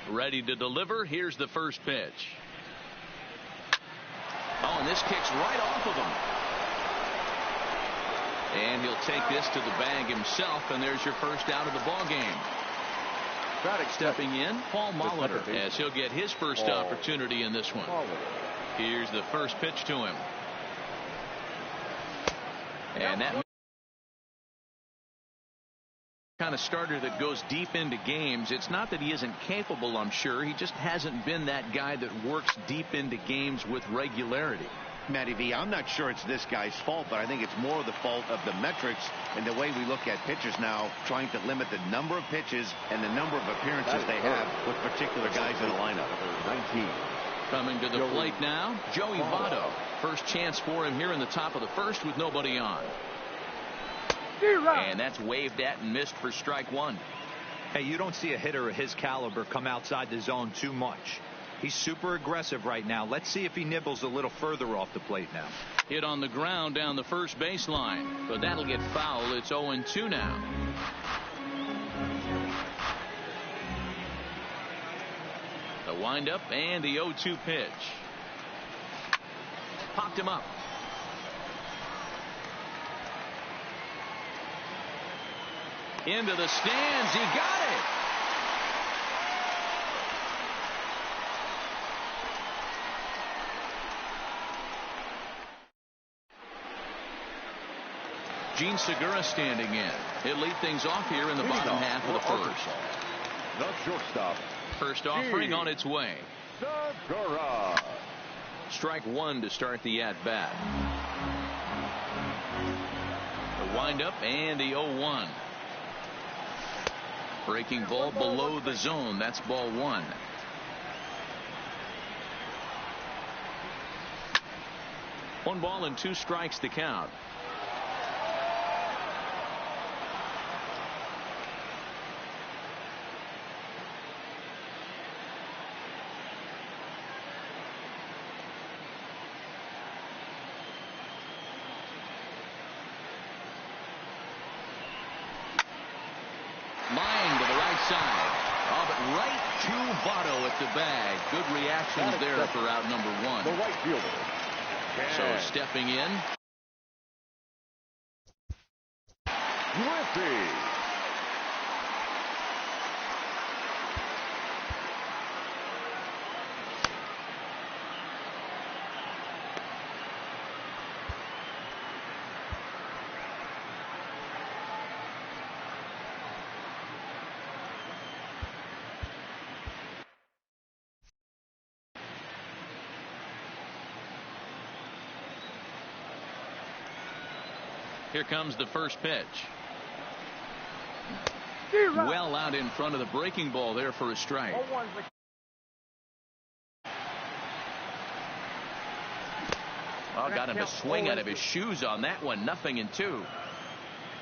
Ready to deliver. Here's the first pitch. Oh, and this kicks right off of him. And he'll take this to the bag himself, and there's your first out of the ball game. Stepping in, Paul Molitor, as he'll get his first opportunity in this one. Here's the first pitch to him. And that kind of starter that goes deep into games. It's not that he isn't capable, I'm sure. He just hasn't been that guy that works deep into games with regularity. Matty V, I'm not sure it's this guy's fault, but I think it's more the fault of the metrics and the way we look at pitchers now, trying to limit the number of pitches and the number of appearances they have with particular guys in the lineup. 19. Coming to the plate now, Joey Votto. First chance for him here in the top of the first with nobody on. And that's waved at and missed for strike one. Hey, you don't see a hitter of his caliber come outside the zone too much. He's super aggressive right now. Let's see if he nibbles a little further off the plate now. Hit on the ground down the first baseline, but that'll get foul. It's 0-2 now. The windup and the 0-2 pitch. Popped him up. Into the stands. He got it. Gene Segura standing in. He'll lead things off here in the bottom half of the first. The shortstop. First offering on its way. Segura. Strike one to start the at-bat. The windup and the 0-1. Breaking ball below the zone. That's ball one. One ball and two strikes to count. Line to the right side. Oh, but right to Votto at the bag. Good reactions there for out number one. The right fielder. So stepping in. Griffey. Here comes the first pitch. Well out in front of the breaking ball there for a strike. Oh, got him to swing out of his shoes on that one. 0-2.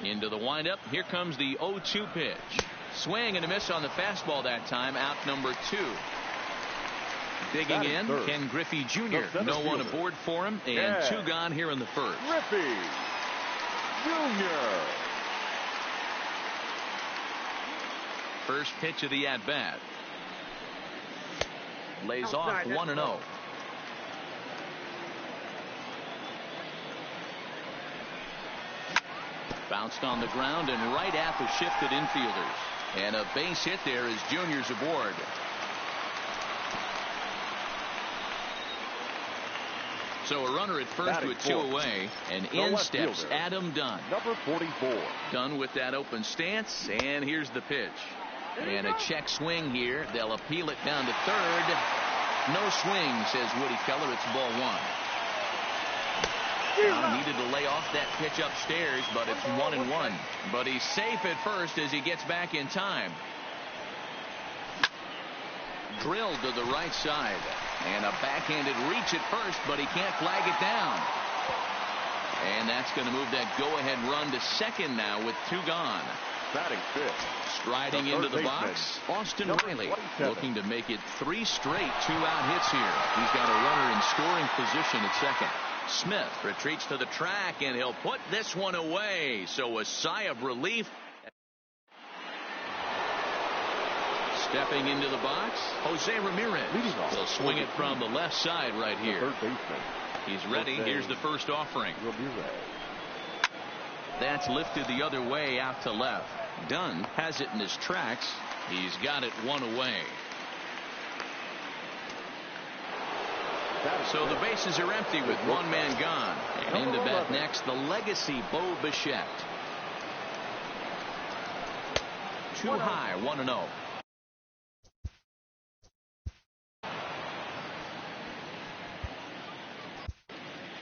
Into the windup. Here comes the 0-2 pitch. Swing and a miss on the fastball that time. Out number two. Digging in, Ken Griffey Jr. No one aboard for him, and two gone here in the first. Griffey Jr. First pitch of the at-bat. Lays off 1-0. Bounced on the ground and right at the shifted infielders. And a base hit there as Junior's aboard. So a runner at first with two away, and in steps fielder, Adam Dunn. Number 44. Dunn with that open stance, and here's the pitch. And a check swing here. They'll appeal it down to third. No swing, says Woody Keller. It's ball one. Now needed to lay off that pitch upstairs, but it's 1-1. But he's safe at first as he gets back in time. Drilled to the right side. And a backhanded reach at first, but he can't flag it down. And that's going to move that go-ahead run to second now with two gone. Batting fifth. Striding into the box, Austin Riley looking to make it three straight two-out hits here. He's got a runner in scoring position at second. Smith retreats to the track, and he'll put this one away. So a sigh of relief. Stepping into the box, Jose Ramirez. They'll swing it from the left side right here. Third baseman. He's ready. Here's the first offering. Ramirez. That's lifted the other way out to left. Dunn has it in his tracks. He's got it one away. So the bases are empty with one man gone. And into bat next, the legacy Bo Bichette. Too high, 1-0.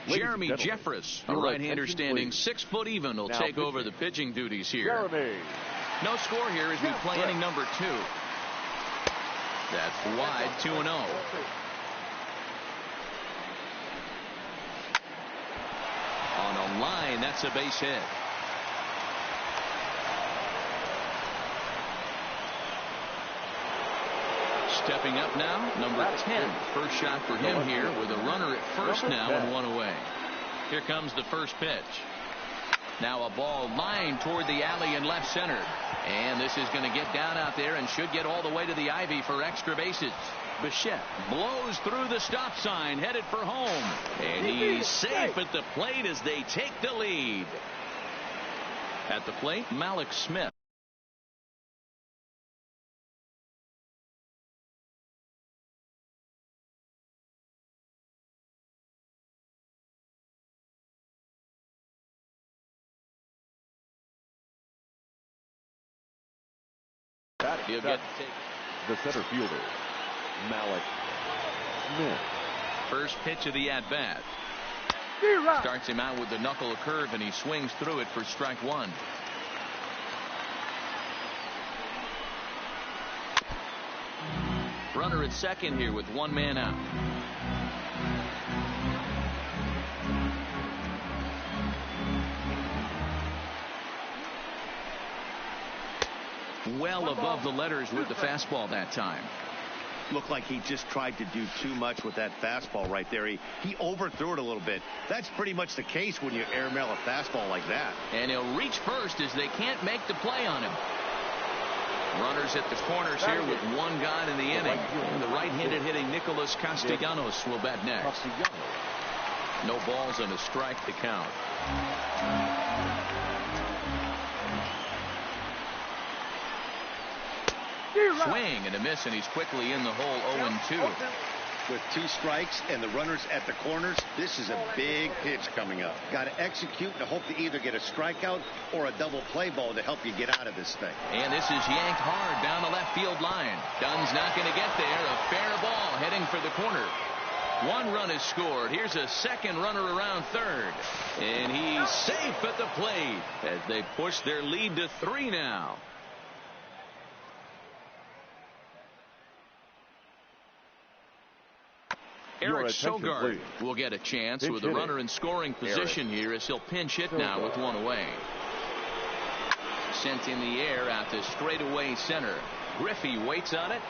Jeremy Jeffress, a right-hander standing 6 foot even, will take over the pitching duties here. No score here as we play inning number 2. That's wide, 2-0. On a line, that's a base hit. Stepping up now, number 10. First shot for him here with a runner at first now and one away. Here comes the first pitch. Now a ball lined toward the alley in left center. And this is going to get down out there and should get all the way to the ivy for extra bases. Bichette blows through the stop sign, headed for home. And he's safe at the plate as they take the lead. At the plate, Malik Smith. He'll get the center fielder, Malik Smith. First pitch of the at-bat. Starts him out with the knuckle curve, and he swings through it for strike one. Runner at second here with one man out. Well above the letters with the fastball that time. Looked like he just tried to do too much with that fastball right there. He overthrew it a little bit. That's pretty much the case when you airmail a fastball like that. And he'll reach first as they can't make the play on him. Runners at the corners here with one gone in the inning. And the right-handed hitting Nicholas Castellanos will bat next. No balls and a strike to count. Swing and a miss, and he's quickly in the hole. 0-2. With 2 strikes and the runners at the corners, this is a big pitch coming up. Got to execute and hope to either get a strikeout or a double play ball to help you get out of this thing. And this is yanked hard down the left field line. Dunn's not going to get there. A fair ball heading for the corner. 1 run is scored. Here's a second runner around third. And he's safe at the plate as they push their lead to 3 now. Eric Sogard will get a chance with a runner in scoring position here as he'll pinch hit now with 1 away. Sent in the air out to straightaway center. Griffey waits on it.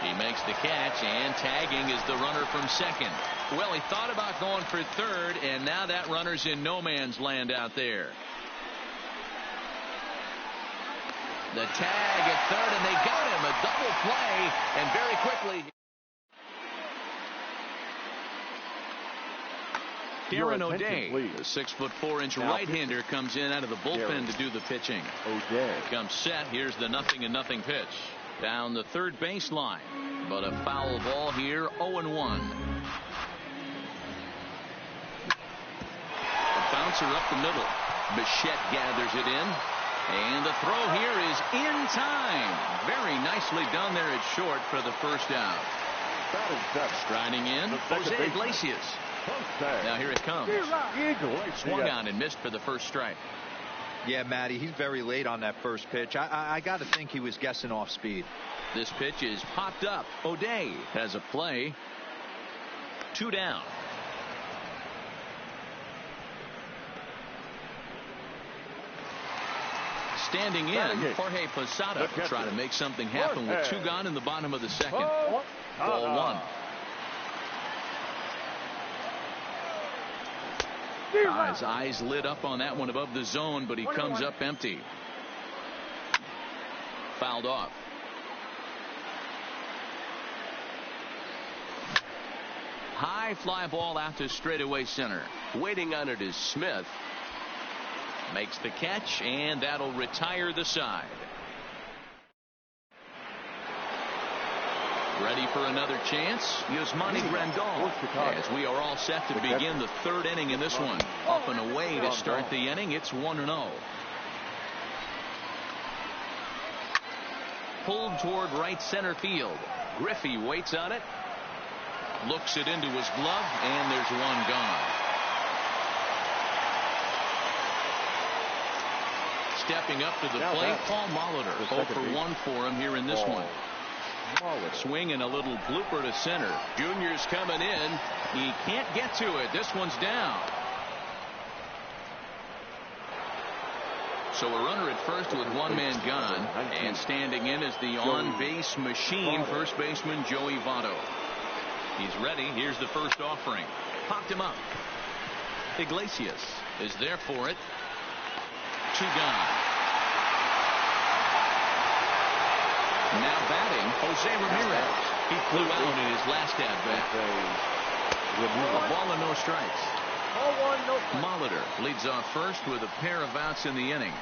He makes the catch, and tagging is the runner from second. Well, he thought about going for third, and now that runner's in no man's land out there. The tag at third, and they got him. A double play, and very quickly. Darren O'Day, the 6'4" right-hander, comes in out of the bullpen to do the pitching. O'Day comes set. Here's the 0-0 pitch down the third baseline, but a foul ball here. 0-1. A bouncer up the middle. Bichette gathers it in, and the throw here is in time. Very nicely done there at short for the first out. Striding in, Jose Iglesias. Now here it comes. Swung on and missed for the first strike. Yeah, Matty, he's very late on that first pitch. I got to think he was guessing off speed. This pitch is popped up. O'Day has a play. 2 down. Standing in, Jorge Posada trying to make something happen with 2 gone in the bottom of the second. Ball 1. His eyes lit up on that one above the zone, but he comes up empty. Fouled off. High fly ball out to straightaway center. Waiting on it is Smith. Makes the catch, and that'll retire the side. Ready for another chance? Yasmani Grandal. As we are all set to begin the third inning in this one. Up and away to start the inning. It's 1-0. Pulled toward right center field. Griffey waits on it. Looks it into his glove, and there's one gone. Stepping up to the plate, Paul Molitor. 0 for 1 for him here in this one. Swing and a little blooper to center. Junior's coming in. He can't get to it. This one's down. So a runner at first with one man gone, and standing in is the on-base machine, first baseman Joey Votto. He's ready. Here's the first offering. Popped him up. Iglesias is there for it. 2 gone. Now batting, Jose Ramirez. He flew out in his last at-bat. A ball and no strikes. Molitor leads off first with a pair of outs in the inning.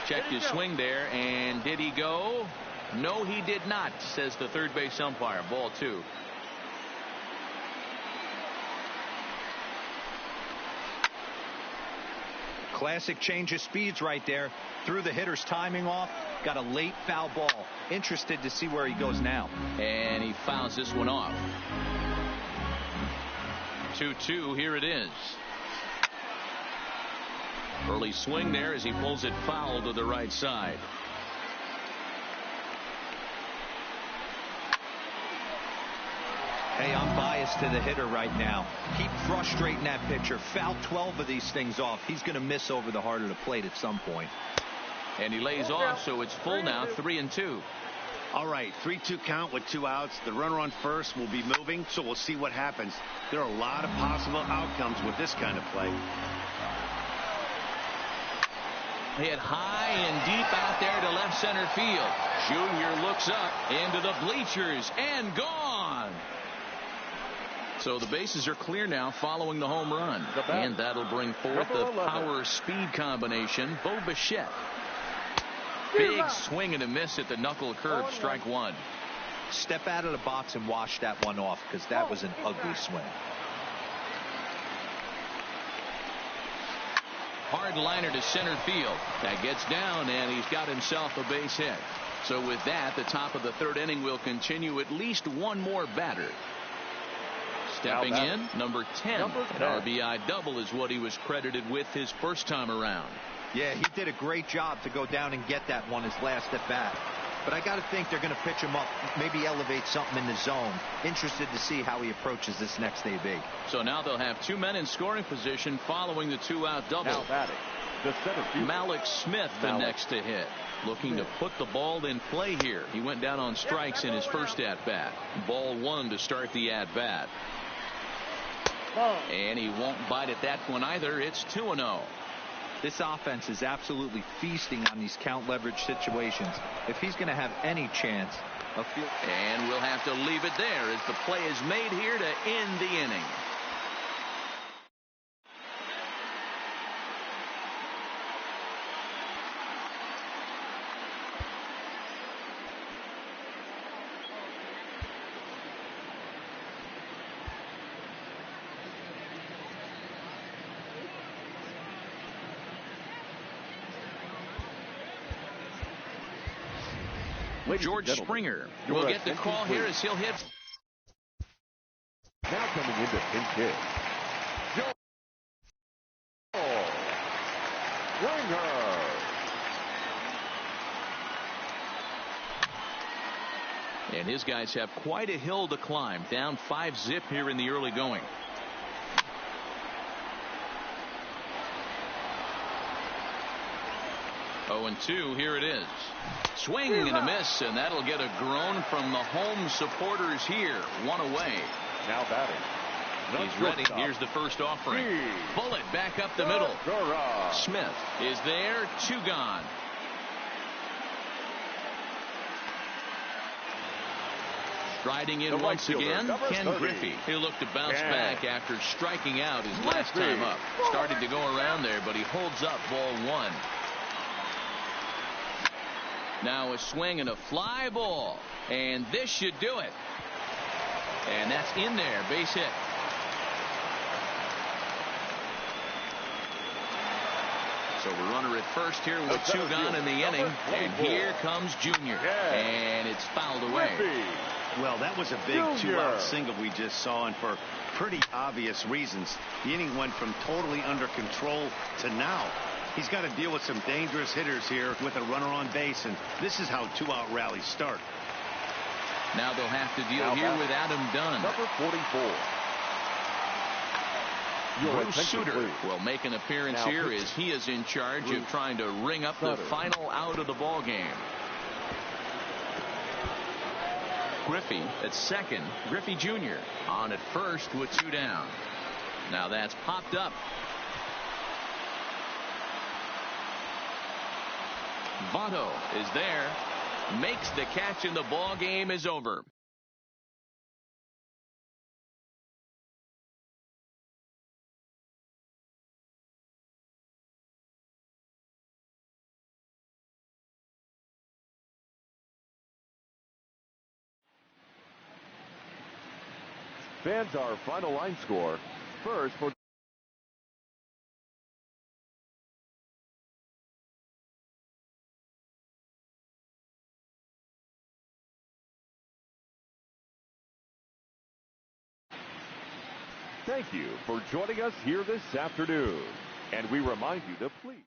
Checked his swing there, and did he go? No, he did not, says the third base umpire. Ball 2. Classic change of speeds right there. Threw the hitter's timing off. Got a late foul ball. Interested to see where he goes now. And he fouls this one off. 2-2. Here it is. Early swing there as he pulls it foul to the right side. Hey, I'm biased to the hitter right now. Keep frustrating that pitcher. Foul 12 of these things off. He's going to miss over the heart of the plate at some point. And he lays off, so it's full now, 3-2. All right, 3-2 count with 2 outs. The runner on first will be moving, so we'll see what happens. There are a lot of possible outcomes with this kind of play. Hit high and deep out there to left center field. Junior looks up into the bleachers and gone. So the bases are clear now following the home run. And that'll bring forth the power-speed combination. Bo Bichette. Big swing and a miss at the knuckle curve. Strike 1. Step out of the box and wash that one off, because that was an ugly swing. Hard liner to center field. That gets down, and he's got himself a base hit. So with that, the top of the third inning will continue. At least one more batter. Stepping in, number 10. An RBI double is what he was credited with his first time around. Yeah, he did a great job to go down and get that one his last at bat. But I got to think they're going to pitch him up, maybe elevate something in the zone. Interested to see how he approaches this next AB. So now they'll have 2 men in scoring position following the 2-out double. Now batting, the center fielder, Malik Smith, the next to hit. Looking to put the ball in play here. He went down on strikes in his first at-bat. Ball 1 to start the at-bat. And he won't bite at that one either. It's 2-0. This offense is absolutely feasting on these count leverage situations. If he's going to have any chance of field. And we'll have to leave it there as the play is made here to end the inning. George Springer will get the call here as he'll hit. Now coming into pinch hit, George Springer. And his guys have quite a hill to climb. Down 5-zip here in the early going. Oh, and 2, here it is. Swing and a miss, and that'll get a groan from the home supporters here. 1 away. Now batting. He's ready. Here's the first offering. Bullet back up the middle. Smith is there. 2 gone. Striding in The right once fielder, again, number Ken 30. Griffey. He'll look to bounce Yeah. back after striking out his last Griffey. time up. Started to go around there, but he holds up ball one. Now a swing and a fly ball. And this should do it. And that's in there. Base hit. So we're runner at first here with two gone in the inning. And here comes Junior. And it's fouled away. Well, that was a big two-out single we just saw, and for pretty obvious reasons. The inning went from totally under control to now. He's got to deal with some dangerous hitters here with a runner on base, and this is how two-out rallies start. Now they'll have to deal here with Adam Dunn. Number 44. Bruce Sutter will make an appearance here as he is in charge of trying to ring up the final out of the ball game. Griffey at second. Griffey Jr. on at first with two down. Now that's popped up. Votto is there. Makes the catch and the ball game is over. Fans, our final line score. First for thank you for joining us here this afternoon. And we remind you to please.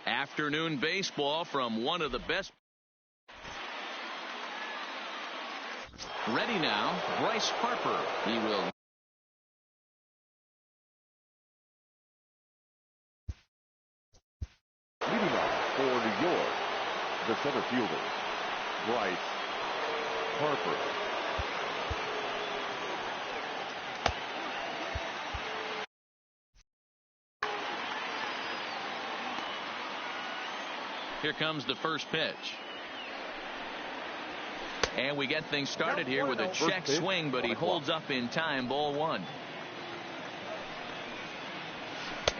Afternoon baseball from one of the best. Ready now, Bryce Harper. He will. Leading off for New York, the center fielder, Bryce Harper. Here comes the first pitch. And we get things started here with a check swing, but he holds up in time. Ball one.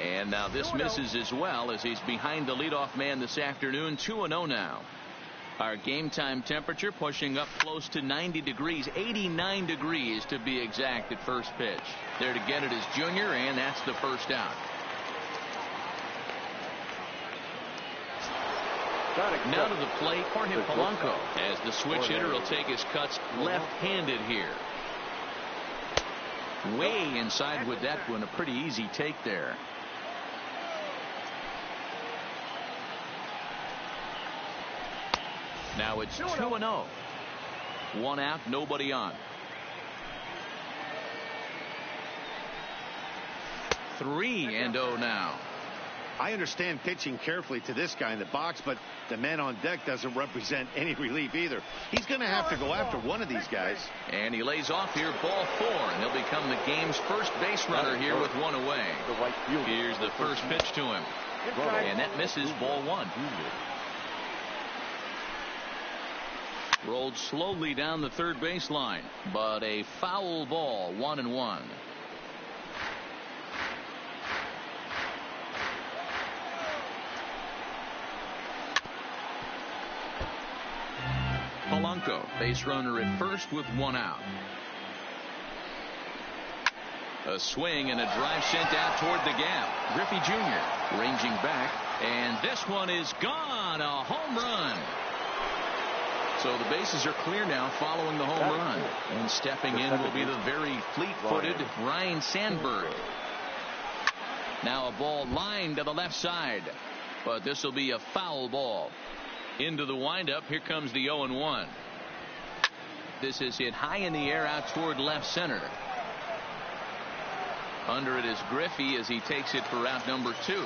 And now this misses as well as he's behind the leadoff man this afternoon. 2-0 now. Our game time temperature pushing up close to 90 degrees, 89 degrees to be exact at first pitch. There to get it is Junior, and that's the first out. Now to the plate, Jorge Polanco, as the switch hitter will take his cuts left-handed here. Way inside with that one, a pretty easy take there. Now it's 2-0. One out, nobody on. 3-0 now. I understand pitching carefully to this guy in the box, but the man on deck doesn't represent any relief either. He's going to have to go after one of these guys. And he lays off here, ball 4, and he'll become the game's first base runner here with 1 away. Here's the first pitch to him. And that misses, ball 1. Rolled slowly down the third baseline, but a foul ball, 1-1. Polanco, base runner at first with 1 out. A swing and a drive sent out toward the gap. Griffey Jr. ranging back, and this one is gone. A home run. So the bases are clear now following the home run. And stepping in will be the very fleet-footed Ryne Sandberg. Now a ball lined to the left side, but this will be a foul ball. Into the windup, here comes the 0-1. This is hit high in the air out toward left center. Under it is Griffey as he takes it for out number 2.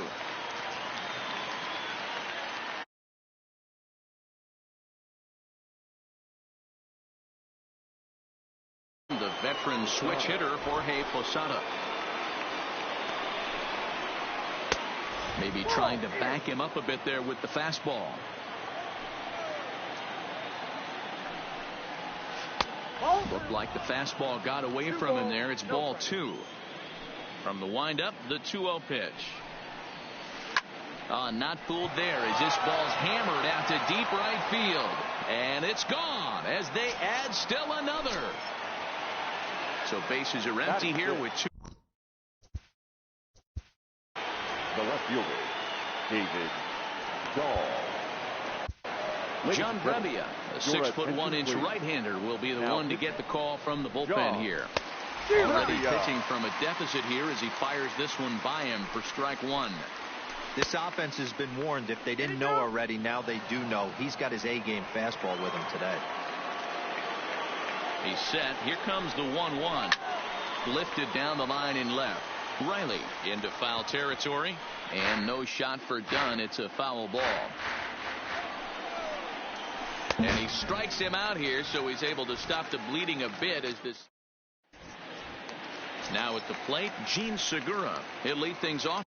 The veteran switch hitter Jorge Posada. Maybe trying to back him up a bit there with the fastball. Looked like the fastball got away from him there. It's ball 2. From the windup, the 2-0 pitch. Not fooled there as this ball's hammered out to deep right field. And it's gone as they add still another. So bases are empty here with 2. The left fielder, David Dahl. John Brebbia, a 6'1" right-hander, will be the one to get the call from the bullpen here. Already pitching from a deficit here as he fires this one by him for strike 1. This offense has been warned. If they didn't know already, now they do know. He's got his A-game fastball with him today. He's set. Here comes the 1-1. Lifted down the line in left. Riley into foul territory. And no shot for Dunn. It's a foul ball. And he strikes him out here, so he's able to stop the bleeding a bit as this. Now at the plate, Gene Segura. He'll lead things off.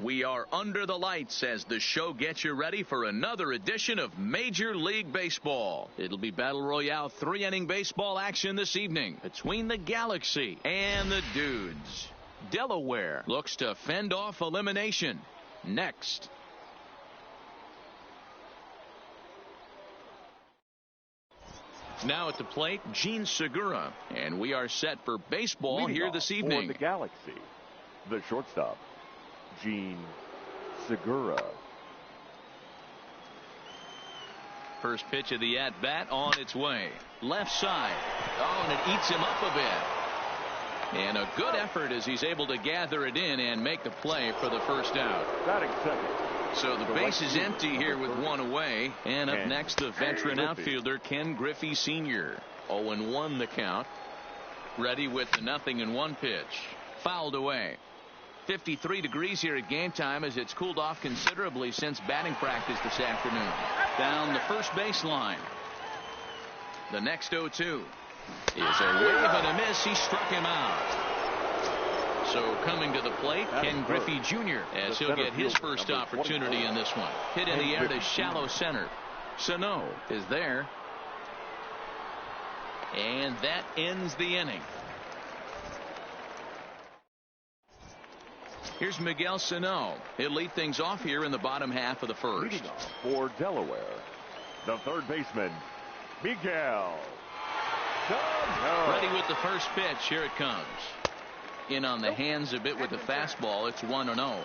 We are under the lights as the show gets you ready for another edition of Major League Baseball. It'll be Battle Royale 3-inning baseball action this evening between the Galaxy and the Dudes. Delaware looks to fend off elimination. Next. Now at the plate, Jean Segura, and we are set for baseball Leading here this evening. For the Galaxy, the shortstop, Jean Segura. First pitch of the at-bat on its way. Left side. Oh, and it eats him up a bit. And a good effort as he's able to gather it in and make the play for the first out. Batting second. So the base is empty here with one away. And up next, the veteran outfielder, Ken Griffey Sr. 0-1 the count. Ready with the 0-1 pitch. Fouled away. 53 degrees here at game time as it's cooled off considerably since batting practice this afternoon. Down the first baseline. The next 0-2 is a wave and a miss. He struck him out. So coming to the plate, Ken Griffey Jr. as he'll get his first opportunity in this one. Hit in the air to shallow center. Sano is there. And that ends the inning. Here's Miguel Sano. He'll lead things off here in the bottom half of the first. Leading off for Delaware, the third baseman, Miguel Sano. Ready with the first pitch. Here it comes. In on the hands a bit with the fastball. It's 1-0.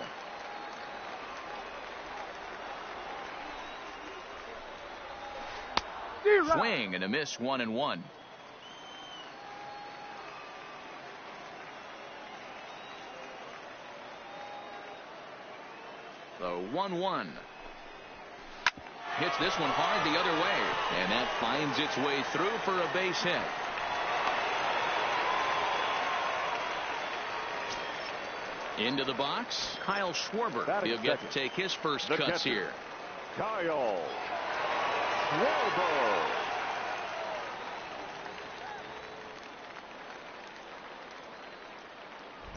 Swing and a miss. 1-1. The 1-1. Hits this one hard the other way, and that finds its way through for a base hit. Into the box, Kyle Schwarber. He'll get to take his first cuts here. Kyle Schwarber.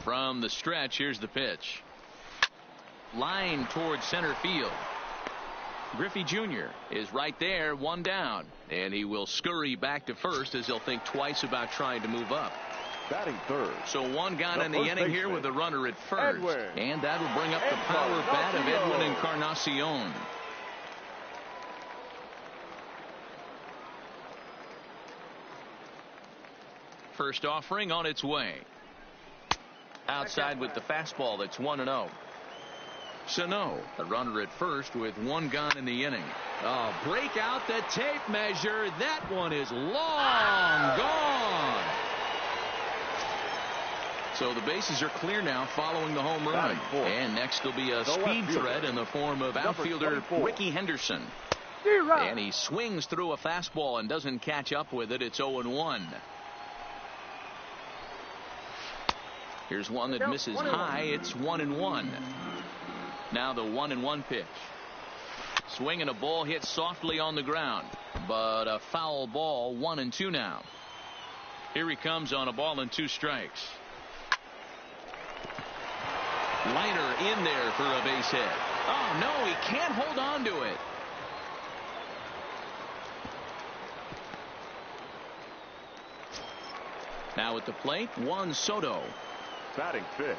From the stretch, here's the pitch. Line towards center field. Griffey Jr. is right there, one down, and he will scurry back to first as he'll think twice about trying to move up. Batting third. So one gone in the inning here with a runner at first. And that'll bring up the power bat of Edwin Encarnacion. First offering on its way. Outside with the fastball. That's 1-0. Sano, the runner at first with one gone in the inning. Oh, break out the tape measure. That one is long gone. So the bases are clear now following the home run. And next will be a speed threat in the form of outfielder Ricky Henderson. And he swings through a fastball and doesn't catch up with it. It's 0-1. Here's one that misses high. It's 1-1. Now the 1-1 pitch. Swing and a ball hit softly on the ground. But a foul ball. 1-2 now. Here he comes on a ball and 2 strikes. Liner in there for a base hit. Oh, no, he can't hold on to it. Now at the plate, Juan Soto. Batting fifth.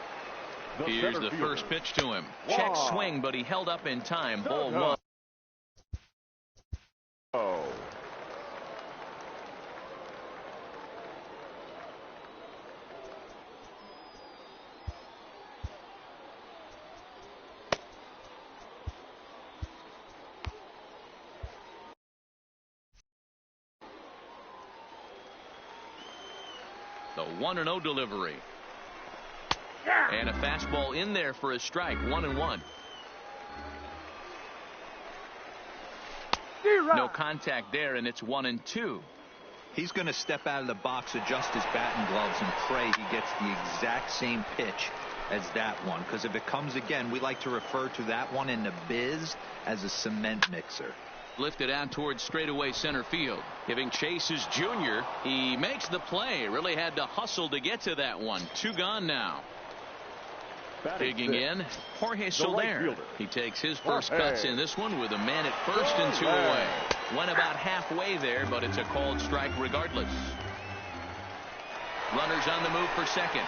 Here's the first pitch to him. Check swing, but he held up in time. Ball 1. Oh. The 1-0 delivery. And a fastball in there for a strike. 1-1. No contact there, and it's 1-2. He's going to step out of the box, adjust his batting gloves, and pray he gets the exact same pitch as that one. Because if it comes again, we like to refer to that one in the biz as a cement mixer. Lifted out towards straightaway center field. Giving chase is Junior. He makes the play. Really had to hustle to get to that one. 2 gone now. Digging in, Jorge Soler. He takes his first cuts in this one with a man at first and 2 away. Went about halfway there, but it's a called strike regardless. Runners on the move for second.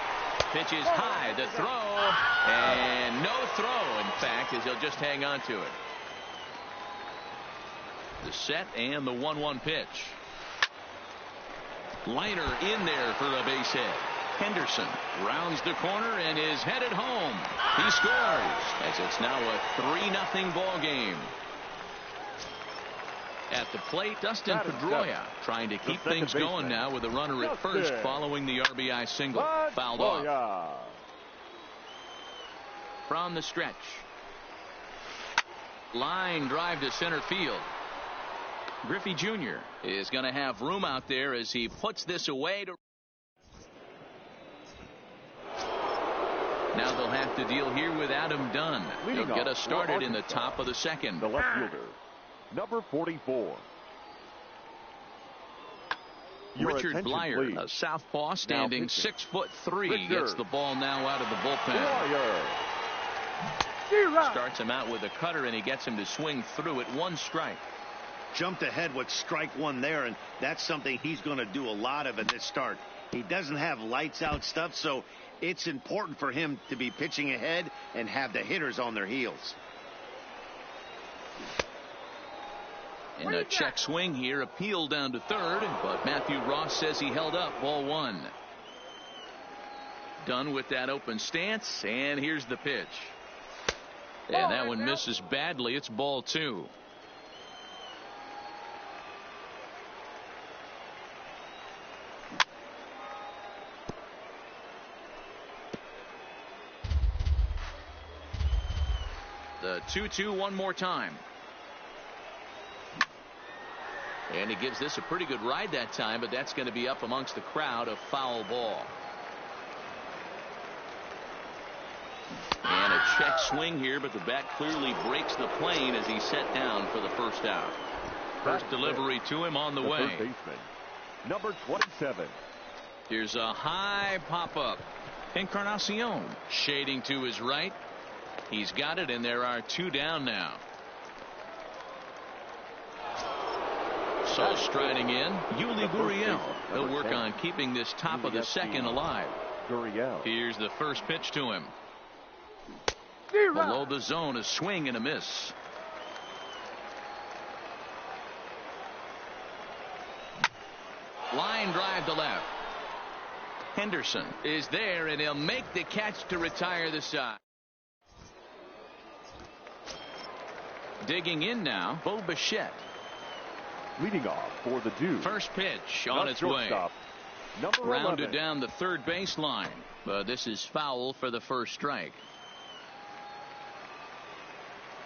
Pitch is high. The throw, and no throw, in fact, as he'll just hang on to it. The set and the 1-1 pitch. Liner in there for a base hit. Henderson rounds the corner and is headed home. He scores as it's now a 3-0 ball game. At the plate, Dustin Pedroia trying to keep things going now with a runner at first following the RBI single. Fouled off. From the stretch. Line drive to center field. Griffey Jr. is going to have room out there as he puts this away. Now they'll have to deal here with Adam Dunn. He'll get us started in the top of the second. The left fielder, number 44. Richard Blyer, a southpaw standing 6'3", gets the ball now out of the bullpen. Starts him out with a cutter, and he gets him to swing through it. 1 strike. Jumped ahead with strike 1 there, and that's something he's going to do a lot of at this start. He doesn't have lights out stuff, so it's important for him to be pitching ahead and have the hitters on their heels. And a check swing here, appeal down to third, but Matthew Ross says he held up. Ball 1. Done with that open stance, and here's the pitch. And that one misses badly. It's ball 2. The 2-2 one more time. And he gives this a pretty good ride that time, but that's going to be up amongst the crowd. A foul ball. And a check swing here, but the bat clearly breaks the plane as he's set down for the first out. First delivery to him on the way. Third baseman, number 27. Here's a high pop-up. Encarnacion shading to his right. He's got it, and there are 2 down now. So striding in, Yuli Gurriel. He'll work on keeping this top of the second alive. Here's the first pitch to him. Below the zone, a swing and a miss. Line drive to left. Henderson is there, and he'll make the catch to retire the side. Digging in now, Bo Bichette. Leading off for the Dukes. First pitch on its way. Rounded down the third baseline, but this is foul for the first strike.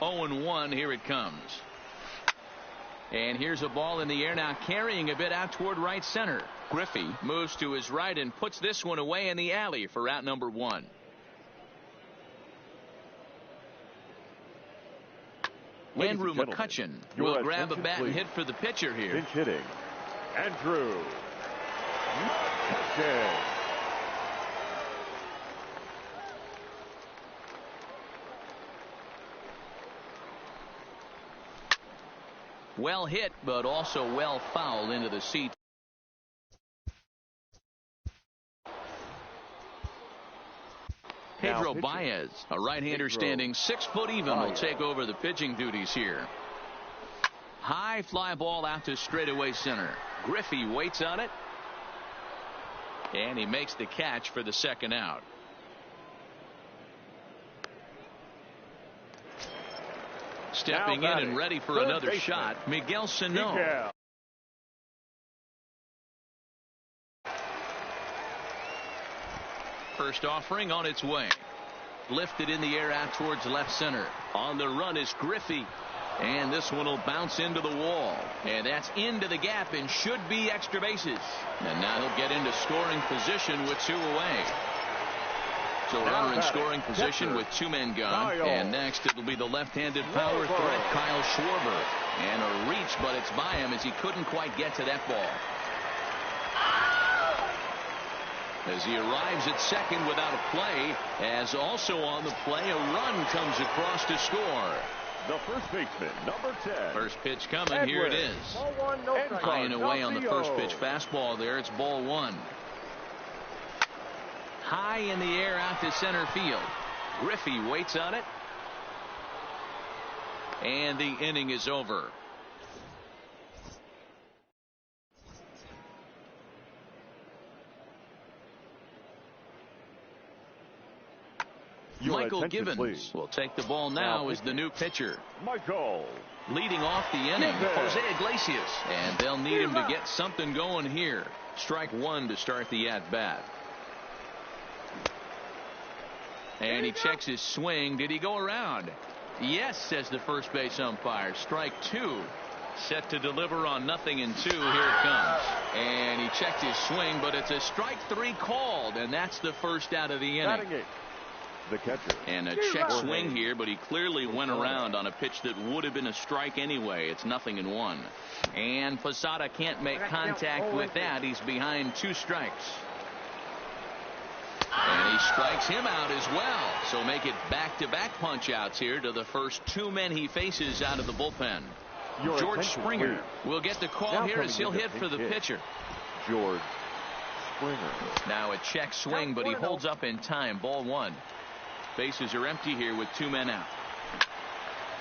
0-1, here it comes. And here's a ball in the air now, carrying a bit out toward right center. Griffey moves to his right and puts this one away in the alley for out number 1. Andrew McCutchen will grab a bat and hit for the pitcher here. Pinch hitting, Andrew McCutchen. Well hit, but also well fouled into the seat. Pedro Baez, a right-hander standing 6 foot even, will take over the pitching duties here. High fly ball out to straightaway center. Griffey waits on it, and he makes the catch for the second out. Stepping in and ready for another shot, Miguel Sano. First offering on its way. Lifted in the air out towards left center. On the run is Griffey. And this one will bounce into the wall. And that's into the gap and should be extra bases. And now he'll get into scoring position with 2 away. So runner in scoring position with 2 men gone. And next it'll be the left-handed power threat, Kyle Schwarber. And a reach, but it's by him as he couldn't quite get to that ball. as he arrives at second without a play, as also on the play a run comes across to score. The first baseman, number 10. First pitch coming. Here it is. Ball one, no strike. High and away on the first pitch fastball there. It's ball one. High in the air out to center field. Griffey waits on it. And the inning is over. Michael Givens will take the ball now as the new pitcher. Michael. Leading off the inning, Jose Iglesias. And they'll need him to get something going here. Strike one to start the at-bat. And he checks his swing. Did he go around? Yes, says the first base umpire. Strike two. Set to deliver on 0-2. Here it comes. And he checked his swing, but it's a strike three called, and that's the first out of the inning. The catcher. And a check swing here, but he clearly went around on a pitch that would have been a strike anyway. It's 0-1. And Posada can't make contact with that. He's behind 2 strikes. And he strikes him out as well. So make it back-to-back punch-outs here to the first 2 men he faces out of the bullpen. George Springer will get the call here as he'll hit for the pitcher. George Springer. Now a check swing, but he holds up in time. Ball one. Bases are empty here with 2 men out.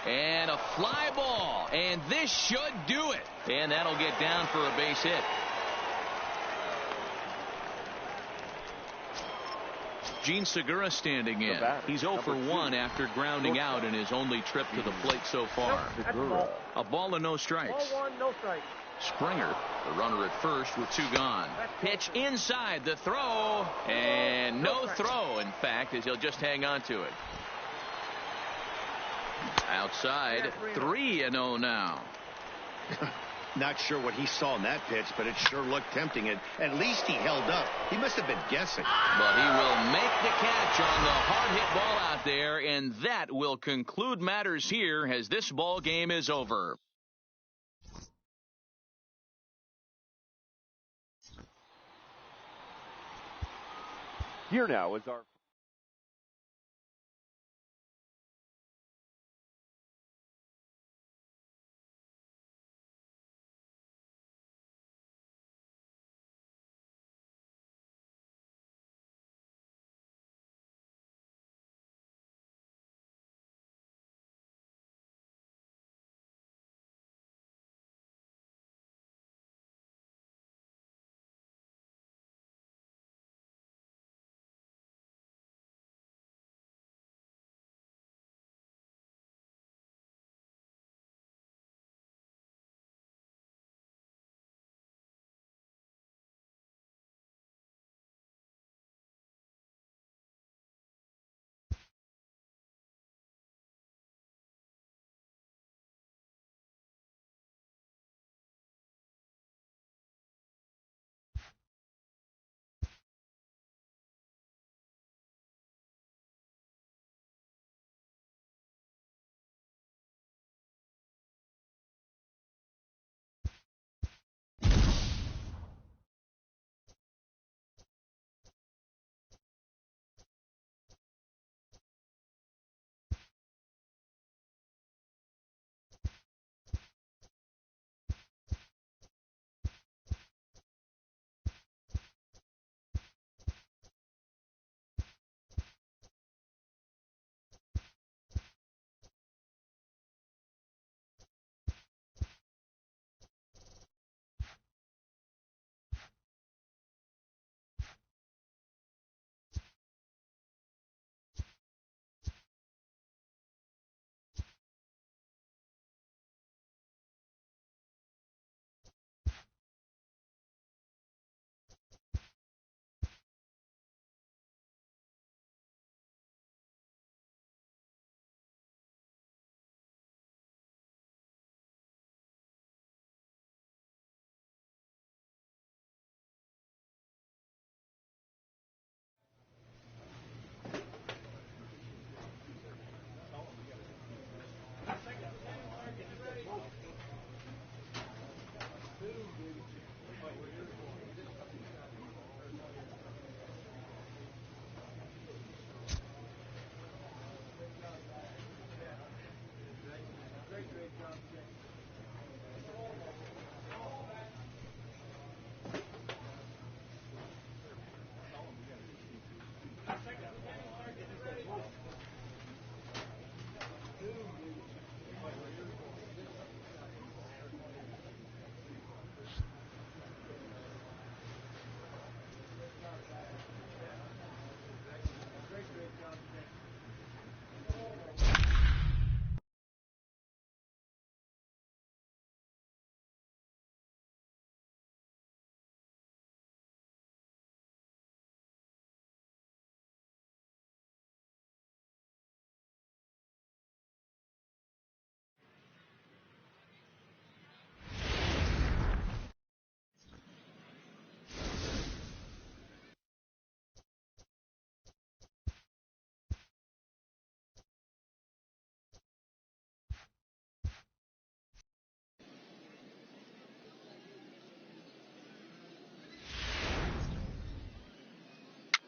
And a fly ball. And this should do it. And that'll get down for a base hit. Gene Segura standing in. He's 0 for 1 after grounding out in his only trip to the plate so far. A ball and no strikes. Ball one, no strike. Springer, the runner at first with 2 gone. Pitch inside, the throw, and no throw, in fact, as he'll just hang on to it. Outside, 3-0 now. Not sure what he saw in that pitch, but it sure looked tempting. And at least he held up. He must have been guessing. But he will make the catch on the hard hit ball out there, and that will conclude matters here as this ball game is over. Here now is our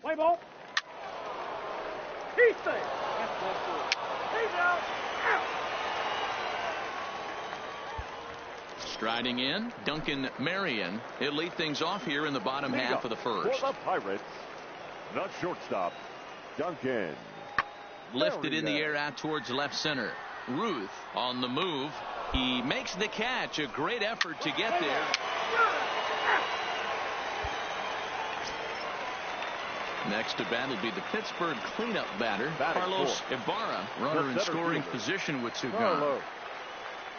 Play ball. He's safe. That's ball 4. He's out. Striding in, Duncan Marion. He'll lead things off here in the bottom half of the first. For the Pirates, the shortstop, Duncan. Lifted in the air out towards left center. Ruth on the move. He makes the catch. A great effort to get there. Next to bat will be the Pittsburgh cleanup batter, Carlos Ibarra. Runner in scoring position with Sugan.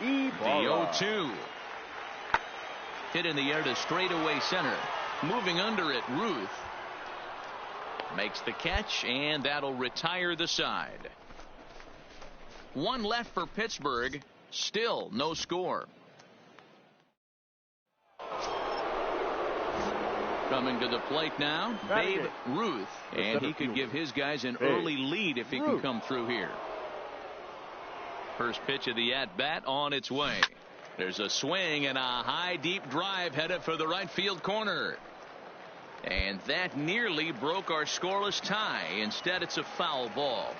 The 0-2. Hit in the air to straightaway center. Moving under it, Ruth. Makes the catch, and that'll retire the side. One left for Pittsburgh. Still no score. Coming to the plate now, Babe Ruth. And he could give his guys an early lead if he can come through here. First pitch of the at-bat on its way. There's a swing and a high deep drive headed for the right field corner. And that nearly broke our scoreless tie. Instead, it's a foul ball.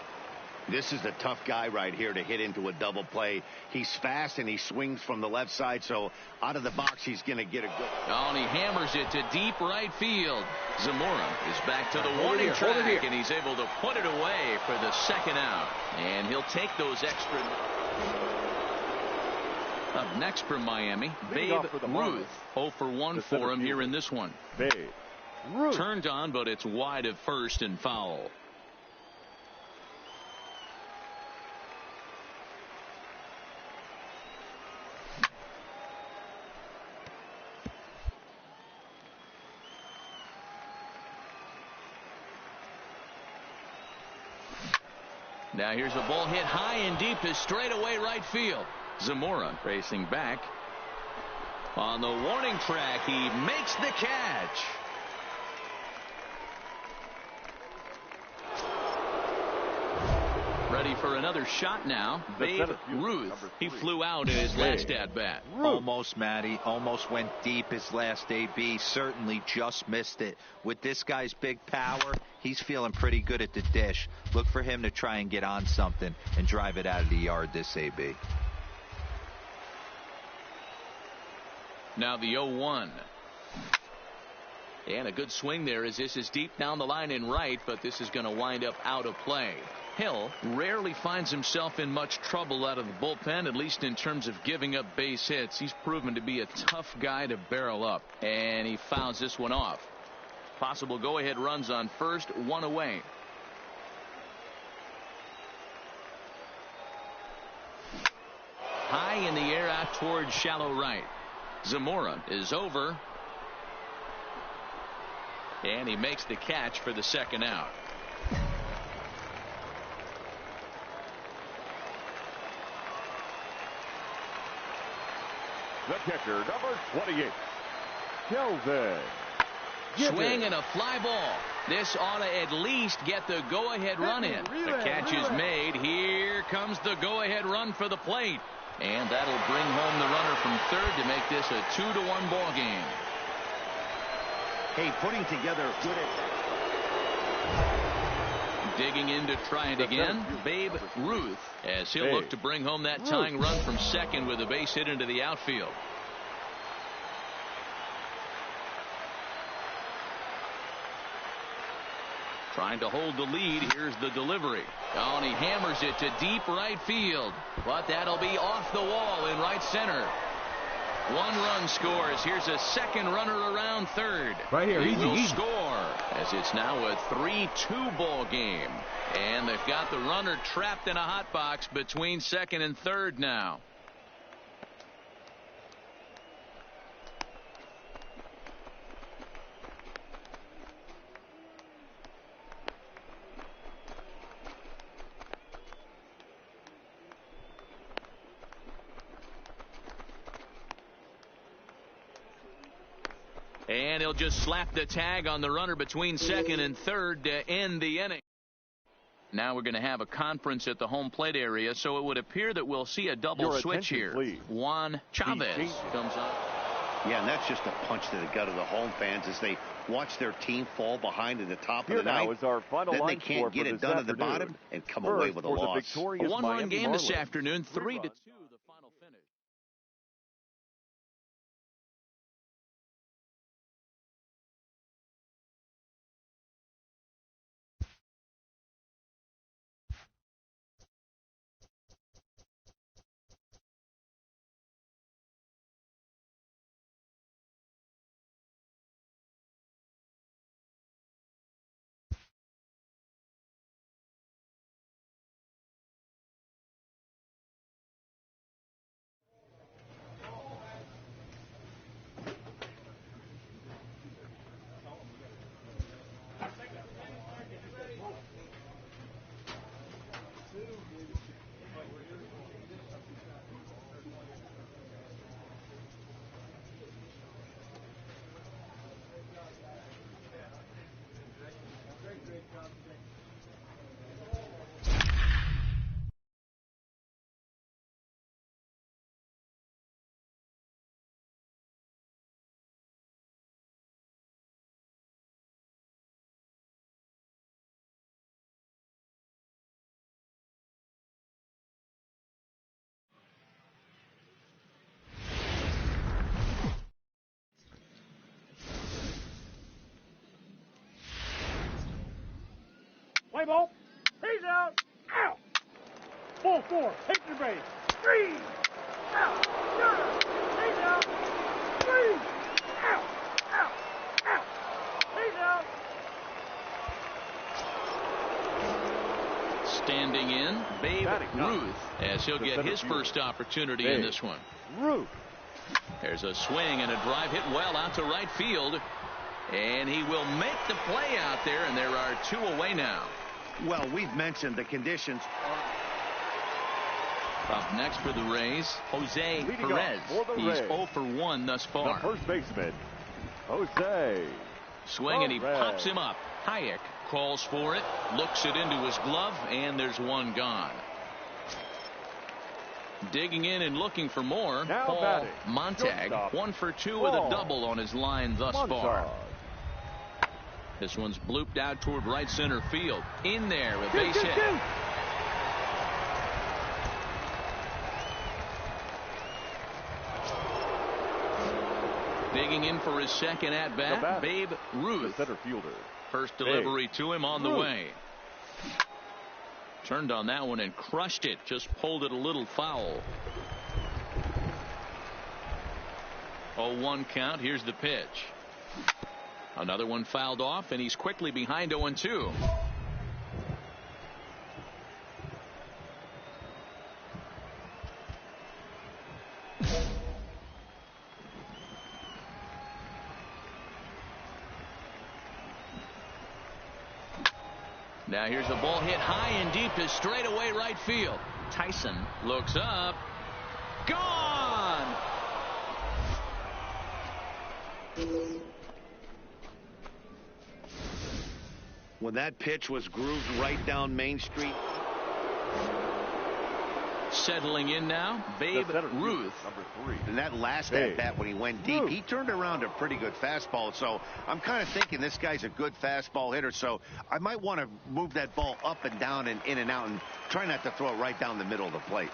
This is a tough guy right here to hit into a double play. He's fast and he swings from the left side, so out of the box he's going to get a good. Oh, and he hammers it to deep right field. Zamora is back to the warning track, and he's able to put it away for the second out. And he'll take those extra. Up next for Miami, Babe Ruth. 0 for 1 for him here in this one. Babe Ruth. Turned on, but it's wide of first and foul. Now here's a ball hit high and deep to straightaway right field. Zamora racing back. On the warning track, he makes the catch. Ready for another shot now. Babe Ruth. He flew out in his last at-bat. Almost, Matty. Almost went deep his last AB. Certainly just missed it. With this guy's big power, he's feeling pretty good at the dish. Look for him to try and get on something and drive it out of the yard this AB. Now the 0-1. And a good swing there as this is deep down the line in right, but this is going to wind up out of play. Hill rarely finds himself in much trouble out of the bullpen, at least in terms of giving up base hits. He's proven to be a tough guy to barrel up, and he fouls this one off. Possible go-ahead runs on first, one away. High in the air out towards shallow right. Zamora is over, and he makes the catch for the second out. The catcher, number 28, Kelvin. Swing and a fly ball. This ought to at least get the go-ahead run in. The catch is made. Here comes the go-ahead run for the plate. And that'll bring home the runner from third to make this a 2-1 ball game. Hey, putting together good at Digging in to try it again, Babe Ruth, as he'll look to bring home that tying run from second with a base hit into the outfield. Trying to hold the lead. Here's the delivery. Oh, and he hammers it to deep right field. But that'll be off the wall in right center. One run scores. Here's a second runner around third. Right here, he easy, will easy. score as it's now a 3-2 ball game. And they've got the runner trapped in a hot box between second and third now. And he'll just slap the tag on the runner between second and third to end the inning. Now we're going to have a conference at the home plate area, so it would appear that we'll see a double switch here. Please. Juan Chavez comes up. Yeah, and that's just a punch to the gut of the home fans as they watch their team fall behind at the top of the Now ninth. is our final Then they line can't score get for it this done at the afternoon. bottom and come First, away with a for the loss. victorious A 1-run Miami game this Marlins. afternoon, 3-2 3 the final finish. Play ball. He's out. Out. Ball 4. Take your base. 3. Out. Out. He's out. 3. Out. Out. Out. He's out. Standing in, Babe Batting up. Ruth, as he'll The get center his fielder. first opportunity in Babe this one. Ruth. There's a swing and a drive hit well out to right field. And he will make the play out there, and there are 2 away now. Well, we've mentioned the conditions. Up next for the Rays, Jose Leading Perez. off for the He's Rays, 0 for 1 thus The far. first baseman, Jose. Swing and he Perez. pops him up. Hayek calls for it, looks it into his glove, and there's 1 gone. Digging in and looking for more, Now Paul batting, Montag, shortstop, 1 for 2 with a Paul double on his line thus far. Montag. This one's blooped out toward right center field. In there, a Shoot, base shoot, hit. shoot. Digging in for his second at bat, batter, Babe The Ruth. center fielder. First delivery to him on the Ruth. way. Turned on that one and crushed it. Just pulled it a little foul. 0-1 count. Here's the pitch. Another one fouled off, and he's quickly behind 0-2. Now here's a ball hit high and deep to straightaway right field. Tyson looks up. Gone! When that pitch was grooved right down Main Street. Settling in now, Babe The center fielder, Ruth. number 3. And that last Babe at bat when he went deep, Ruth. he turned around a pretty good fastball. So I'm kind of thinking this guy's a good fastball hitter. So I might want to move that ball up and down and in and out and try not to throw it right down the middle of the plate.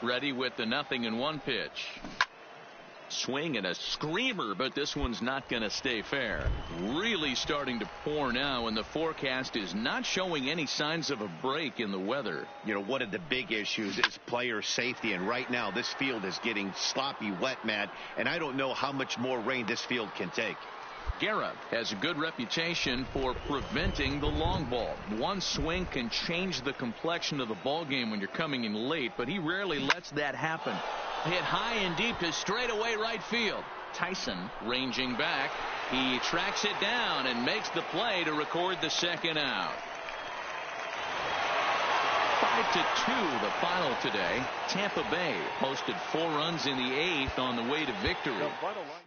Ready with the 0-1 pitch. Swing and a screamer, but this one's not going to stay fair. Really starting to pour now, and the forecast is not showing any signs of a break in the weather. You know, one of the big issues is player safety, and right now this field is getting sloppy wet, Matt, and I don't know how much more rain this field can take. Guerra has a good reputation for preventing the long ball. One swing can change the complexion of the ball game when you're coming in late, but he rarely lets that happen. Hit high and deep to straightaway right field. Tyson ranging back. He tracks it down and makes the play to record the second out. 5-2 the final today. Tampa Bay posted 4 runs in the 8th on the way to victory. The final line.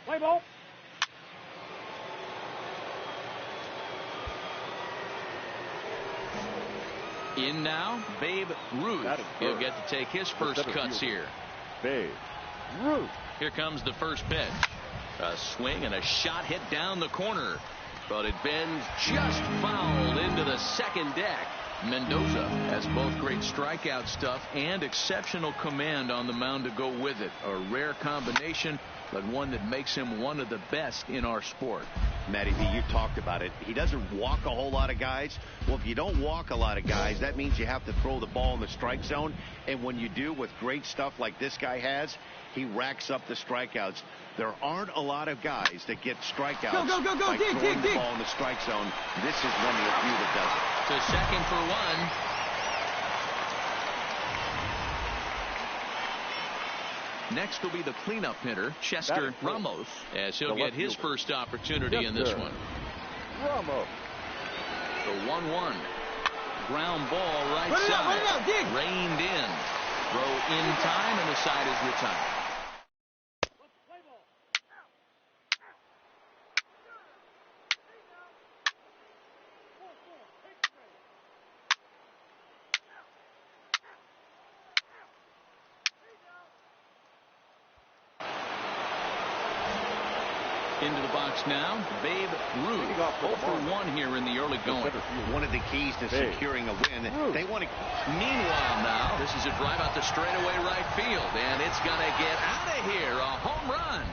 Play ball. In now, Babe Ruth. He'll get to take his first cuts here. Babe Ruth. Here comes the first pitch. A swing and a shot hit down the corner. But it bends just foul into the second deck. Mendoza has both great strikeout stuff and exceptional command on the mound to go with it. A rare combination, but one that makes him one of the best in our sport. Matty V, you talked about it. He doesn't walk a whole lot of guys. Well, if you don't walk a lot of guys, that means you have to throw the ball in the strike zone. And when you do, with great stuff like this guy has, he racks up the strikeouts. There aren't a lot of guys that get strikeouts by throwing the ball in the strike zone. This is one of the few that does it. To second for one. Next will be the cleanup hitter, Chester Ramos, as he'll get his first opportunity in this one. Ramos. The 1-1. Ground ball right side. Reined in. Throw in time, and the side is retired. Into the box now, Babe Ruth. 0 for 1 here in the early going. One of the keys to securing a win. They want to. Meanwhile, now this is a drive out to straightaway right field, and it's going to get out of here. A home run.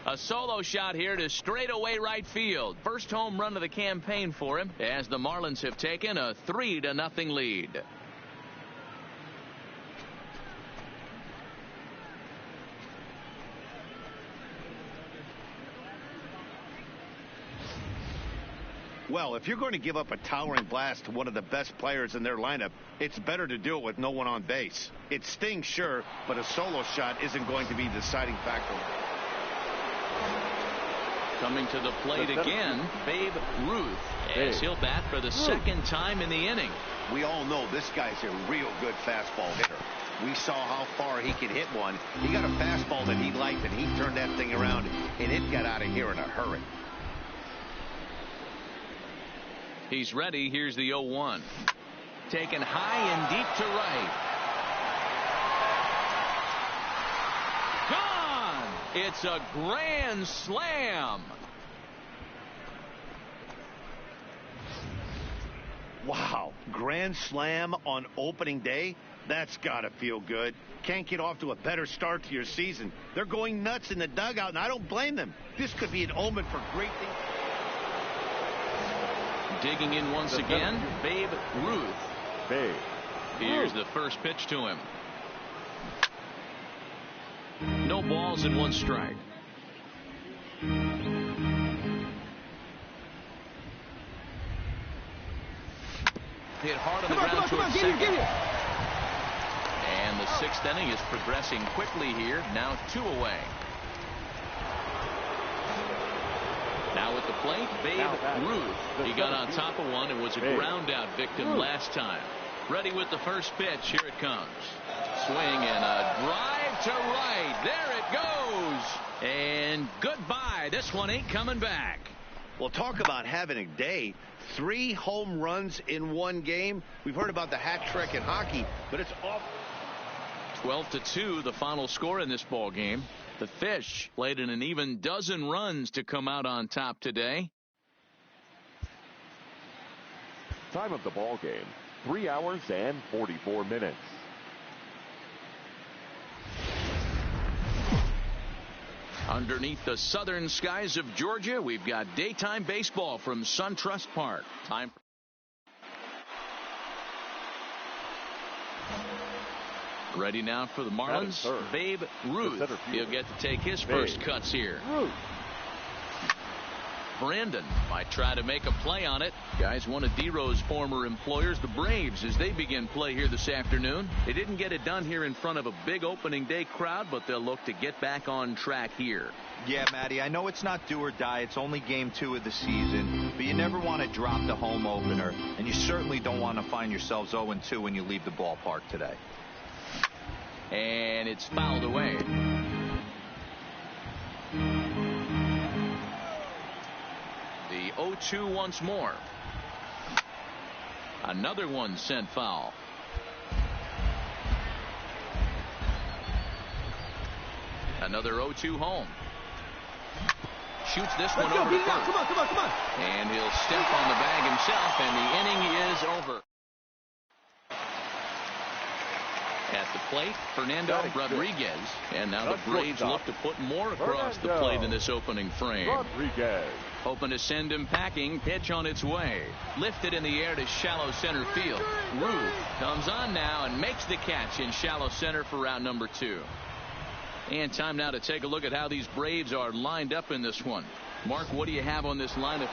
A solo shot here to straightaway right field. First home run of the campaign for him, as the Marlins have taken a 3-0 lead. Well, if you're going to give up a towering blast to one of the best players in their lineup, it's better to do it with no one on base. It stings, sure, but a solo shot isn't going to be the deciding factor. Coming to the plate again, Babe Ruth, as he'll bat for the second time in the inning. We all know this guy's a real good fastball hitter. We saw how far he could hit one. He got a fastball that he liked, and he turned that thing around, and it got out of here in a hurry. He's ready. Here's the 0-1. Taken high and deep to right. Gone! It's a grand slam. Wow. Grand slam on opening day? That's got to feel good. Can't get off to a better start to your season. They're going nuts in the dugout, and I don't blame them. This could be an omen for great things. Digging in once again, Babe Ruth. Here's the first pitch to him. No balls and 1 strike. Hit hard on the ground towards second. And the 6th inning is progressing quickly here. Now 2 away. Now at the plate, Babe Ruth. He got on top of one and was a ground out victim last time. Ready with the first pitch. Here it comes. Swing and a drive to right. There it goes. And goodbye. This one ain't coming back. Well, talk about having a day. 3 home runs in 1 game. We've heard about the hat trick in hockey, but it's off. 12-2, the final score in this ball game. The Fish played in an even dozen runs to come out on top today. Time of the ball game, 3 hours and 44 minutes. Underneath the southern skies of Georgia, we've got daytime baseball from SunTrust Park. Time. Ready now for the Marlins, Babe Ruth. He'll get to take his first cuts here. Brandon might try to make a play on it. Guys, one of D-Rose former employers, the Braves, as they begin play here this afternoon. They didn't get it done here in front of a big opening day crowd, but they'll look to get back on track here. Yeah, Matty, I know it's not do or die. It's only game 2 of the season, but you never want to drop the home opener, and you certainly don't want to find yourselves 0-2 when you leave the ballpark today. And it's fouled away. The 0-2 once more. Another one sent foul. Another 0-2 home. Shoots this one over to first. Come on. And he'll step on the bag himself, and the inning is over. At the plate, Fernando Rodriguez. And now the Braves look to put more across the plate in this opening frame. Rodriguez. Hoping to send him packing. Pitch on its way. Lifted in the air to shallow center field. Ruth comes on now and makes the catch in shallow center for out number 2. And time now to take a look at how these Braves are lined up in this one. Mark, what do you have on this lineup?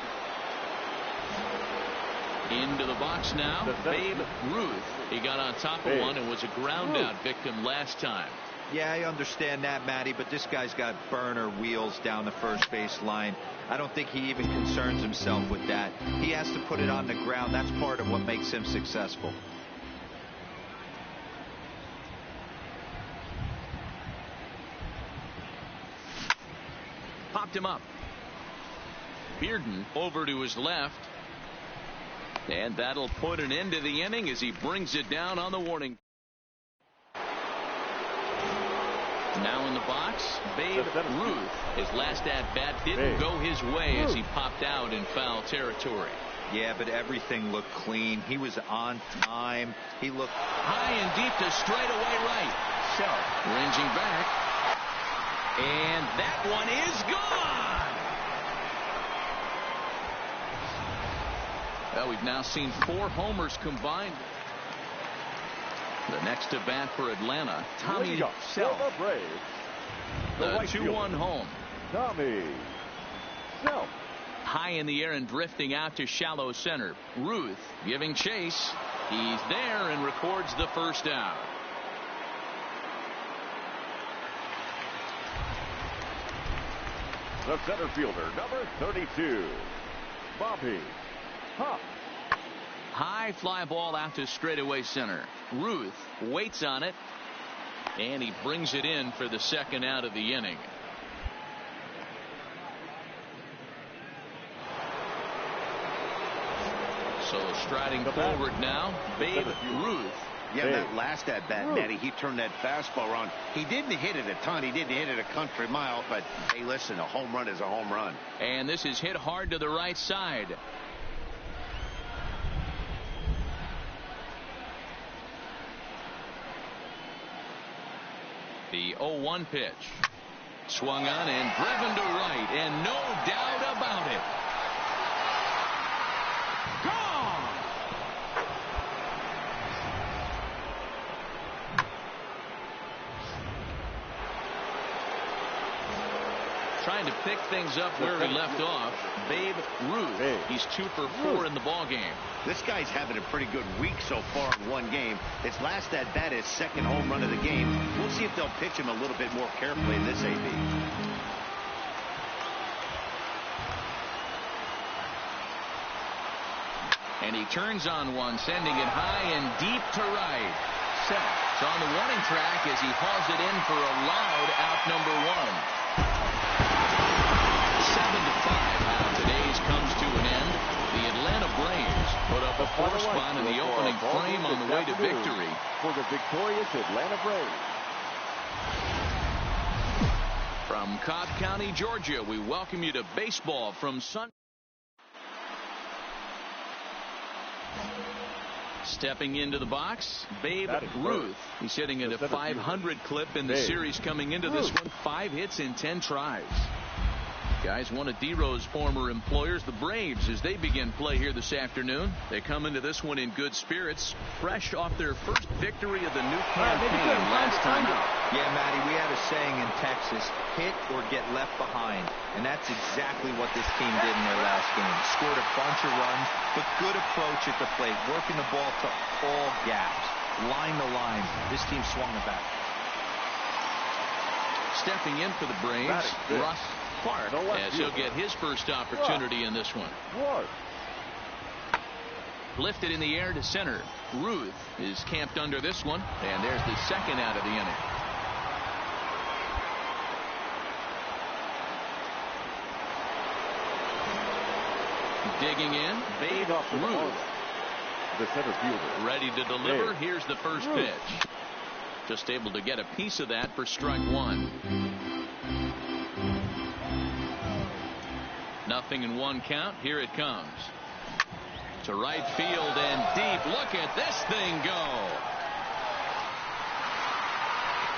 Into the box now, Babe Ruth. He got on top of one and was a ground out victim last time. Yeah, I understand that, Matty, but this guy's got burner wheels down the first base line. I don't think he even concerns himself with that. He has to put it on the ground. That's part of what makes him successful. Popped him up. Bearden over to his left. And that'll put an end to the inning as he brings it down on the warning. Now in the box, Babe Ruth. His last at-bat didn't go his way as he popped out in foul territory. Yeah, but everything looked clean. He was on time. He looked high and deep to straightaway right. Ranging back. And that one is gone. Well, we've now seen 4 homers combined. The next to bat for Atlanta, Tommy Self. The 2-1 home. Tommy Self. High in the air and drifting out to shallow center. Ruth giving chase. He's there and records the first out. The center fielder, number 32, Bobby Huff. High fly ball out to straightaway center. Ruth waits on it, and he brings it in for the second out of the inning. So striding forward now, Babe Ruth. Yeah, that last at bat, Matty, he turned that fastball around. He didn't hit it a ton. He didn't hit it a country mile. But, hey, listen, a home run is a home run. And this is hit hard to the right side. The 0-1 pitch. Swung on and driven to right. And no doubt about it. Gone! Trying to pick things up where he left off. Babe Ruth. He's 2 for 4 in the ball game. This guy's having a pretty good week so far in one game. His last at bat is second home run of the game. We'll see if they'll pitch him a little bit more carefully in this AB. And he turns on one, sending it high and deep to right. It's on the warning track as he hauls it in for a loud out number 1. 7-5. Now today's comes to an end. The Atlanta Braves put up a 4 spot in the opening frame on the way to victory. For the victorious Atlanta Braves. From Cobb County, Georgia, we welcome you to baseball from Sun. Stepping into the box, Babe Ruth. He's hitting at a 500 clip in the series coming into this one. 5 hits in 10 tries. Guys, one of D-Rose former employers, the Braves, as they begin play here this afternoon. They come into this one in good spirits, fresh off their first victory of the new campaign last time out. Yeah, Matty, we had a saying in Texas, hit or get left behind. And that's exactly what this team did in their last game. Scored a bunch of runs, but good approach at the plate, working the ball to all gaps. Line to line, this team swung the bat. Stepping in for the Braves, Russ Clark, as he'll get his first opportunity in this one. Lifted in the air to center. Ruth is camped under this one, and there's the second out of the inning. Digging in, Babe Ruth. The center fielder. Ready to deliver. Here's the first pitch. Just able to get a piece of that for strike one. Nothing in one count. Here it comes. To right field and deep. Look at this thing go.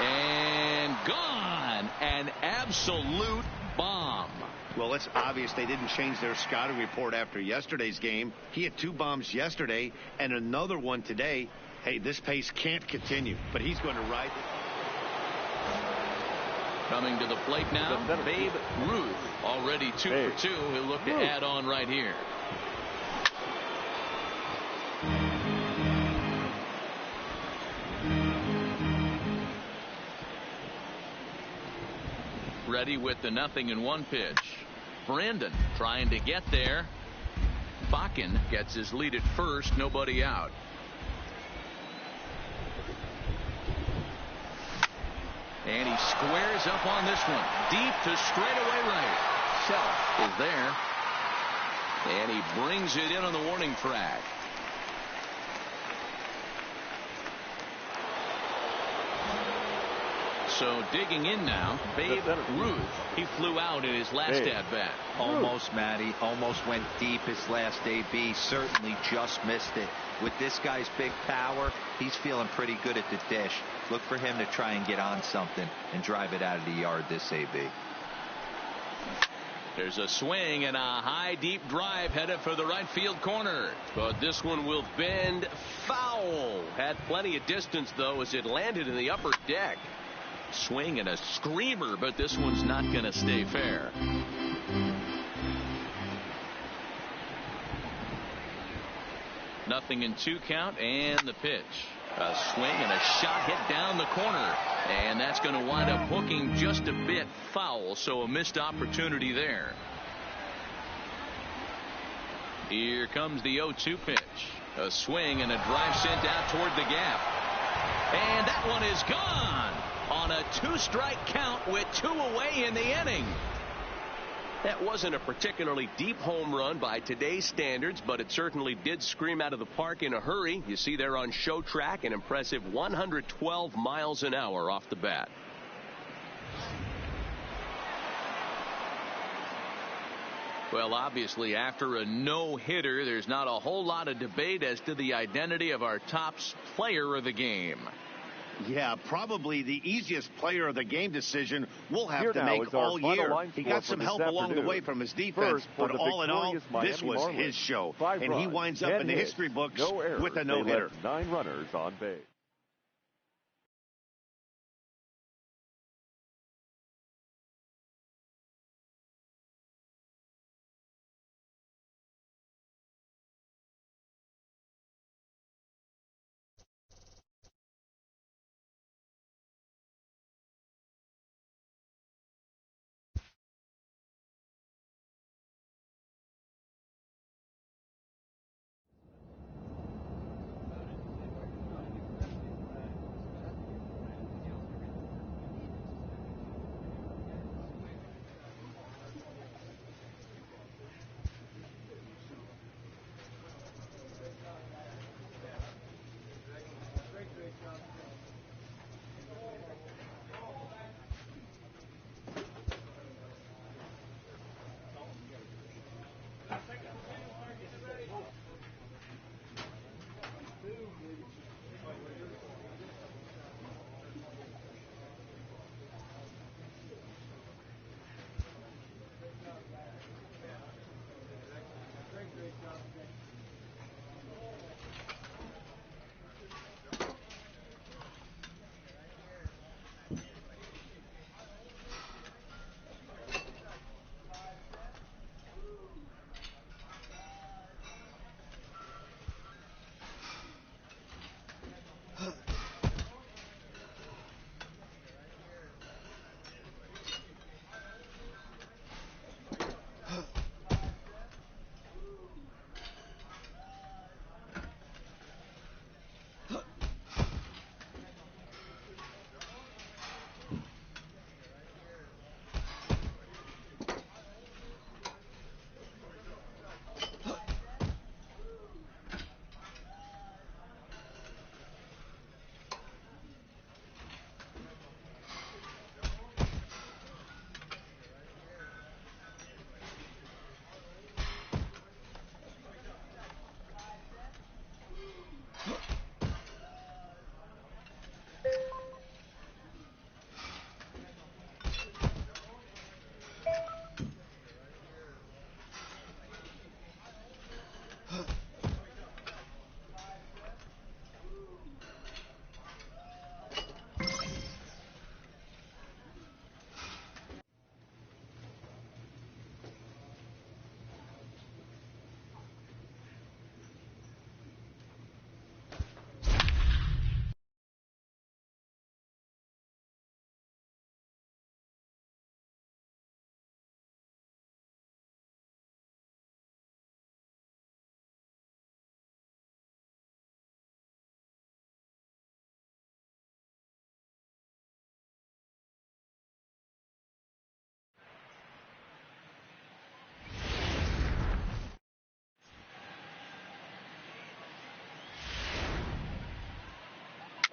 And gone. An absolute bomb. Well, it's obvious they didn't change their scouting report after yesterday's game. He had 2 bombs yesterday and another one today. Hey, this pace can't continue, but he's going to ride it. Coming to the plate now, Babe Ruth, already 2 for 2. He'll look to add on right here. Ready with the 0-1 pitch. Brandon trying to get there. Bakken gets his lead at first, nobody out. And he squares up on this one. Deep to straightaway right. Self is there. And he brings it in on the warning track. So digging in now, Babe Ruth. He flew out in his last at-bat. Almost, Matty. Almost went deep his last AB. Certainly just missed it. With this guy's big power, he's feeling pretty good at the dish. Look for him to try and get on something and drive it out of the yard this AB. There's a swing and a high deep drive headed for the right field corner. But this one will bend foul. Had plenty of distance, though, as it landed in the upper deck. Swing and a screamer, but this one's not going to stay fair. Nothing in 2 count, and the pitch. A swing and a shot hit down the corner, and that's going to wind up hooking just a bit foul, so a missed opportunity there. Here comes the 0-2 pitch. A swing and a drive sent out toward the gap, and that one is gone on a 2-strike count with 2 away in the inning. That wasn't a particularly deep home run by today's standards, but it certainly did scream out of the park in a hurry. You see there on show track an impressive 112 miles an hour off the bat. Well, obviously, after a no-hitter, there's not a whole lot of debate as to the identity of our top player of the game. Yeah, probably the easiest player of the game decision we'll have to make all year. He got some help along the way from his defense, but all in all, this was his show. And he winds up in the history books with a no-hitter. 9 runners on base.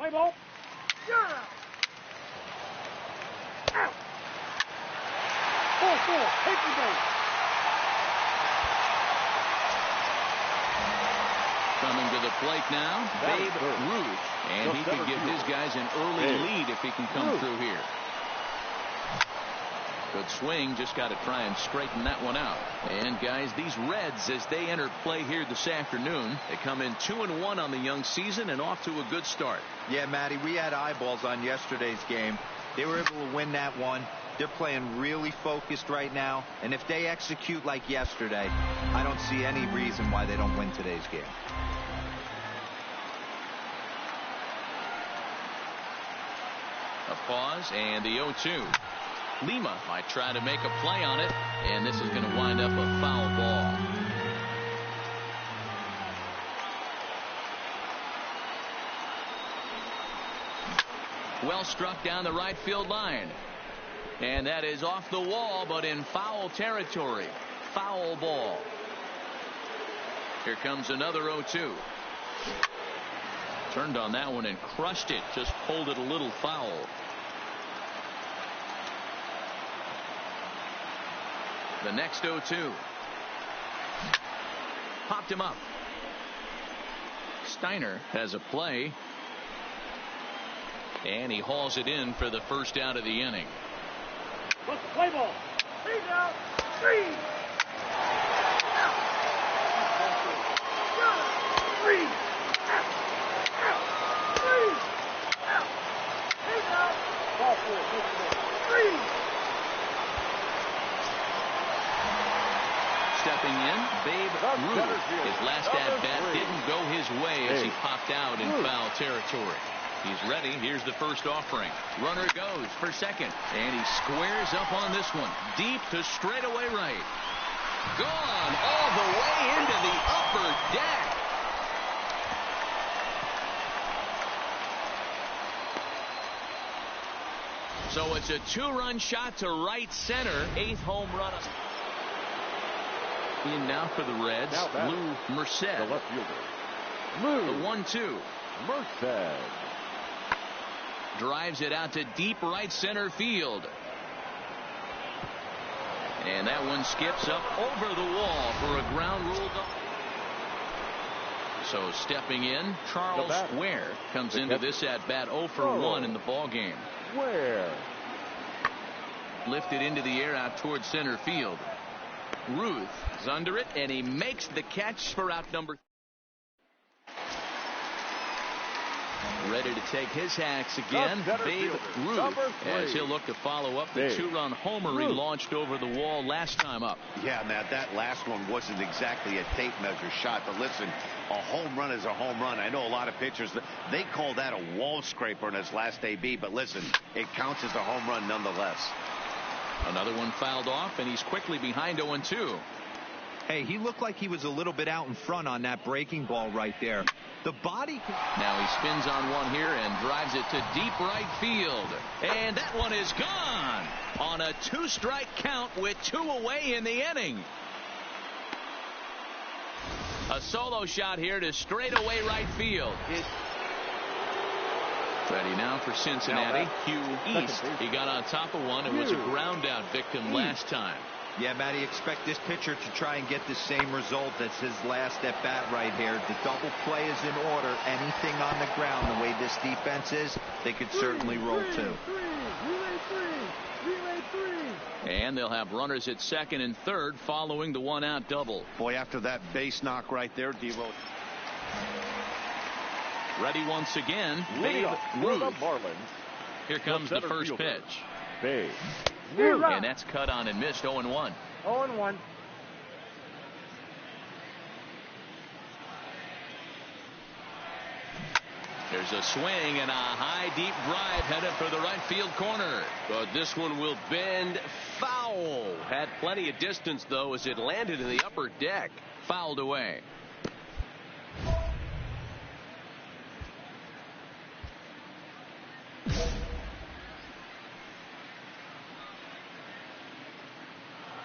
Play ball. You're out. Out. 4-4. Take the base. Coming to the plate now, Babe Ruth. And he could give his guys an early lead if he can come through here. Good swing, just got to try and straighten that one out. And guys, these Reds, as they enter play here this afternoon, they come in 2-1 on the young season and off to a good start. Yeah, Matty, we had eyeballs on yesterday's game. They were able to win that one. They're playing really focused right now, and if they execute like yesterday, I don't see any reason why they don't win today's game. A pause and the 0-2. Lima might try to make a play on it, and this is going to wind up a foul ball. Well struck down the right field line. And that is off the wall, but in foul territory. Foul ball. Here comes another 0-2. Turned on that one and crushed it. Just pulled it a little foul. The next 0-2. Popped him up. Steiner has a play. And he hauls it in for the first out of the inning. What's the play ball? He's out. 3. Out. 3. Out. 3. Out. He's out. Ball 4. 3. Stepping in, Babe Ruth. His last at-bat didn't go his way as he popped out in foul territory. He's ready. Here's the first offering. Runner goes for second, and he squares up on this one. Deep to straightaway right. Gone all the way into the upper deck. So it's a 2-run shot to right center. 8th home run. In now for the Reds, Lou Merced. The left fielder. The 1-2. Merced. Drives it out to deep right center field. And that one skips up over the wall for a ground rule. So stepping in, Charles Ware comes into this at bat 0 for 1 in the ball game. Ware. Lifted into the air out towards center field. Ruth is under it, and he makes the catch for out number. Ready to take his hacks again, Babe Ruth, as he'll look to follow up the 2-run homer he launched over the wall last time up. Yeah, Matt, that last one wasn't exactly a tape measure shot, but listen, a home run is a home run. I know a lot of pitchers, they call that a wall scraper in his last AB, but listen, it counts as a home run nonetheless. Another one fouled off, and he's quickly behind 0-2. Hey, he looked like he was a little bit out in front on that breaking ball right there. The body. Now he spins on one here and drives it to deep right field. And that one is gone on a 2-strike count with 2 away in the inning. A solo shot here to straightaway right field. Ready now for Cincinnati. Hugh East. He got on top of one and was a ground out victim last time. Yeah, Matty, expect this pitcher to try and get the same result as his last at bat right here. The double play is in order. Anything on the ground, the way this defense is, they could certainly roll 2. And they'll have runners at second and third following the 1-out double. Boy, after that base knock right there, Devo. Ready once again, Babe Ruth. Here comes the first pitch. Babe. And that's cut on and missed. 0-1. 0-1. There's a swing and a high deep drive headed for the right field corner. But this one will bend foul. Had plenty of distance though as it landed in the upper deck. Fouled away.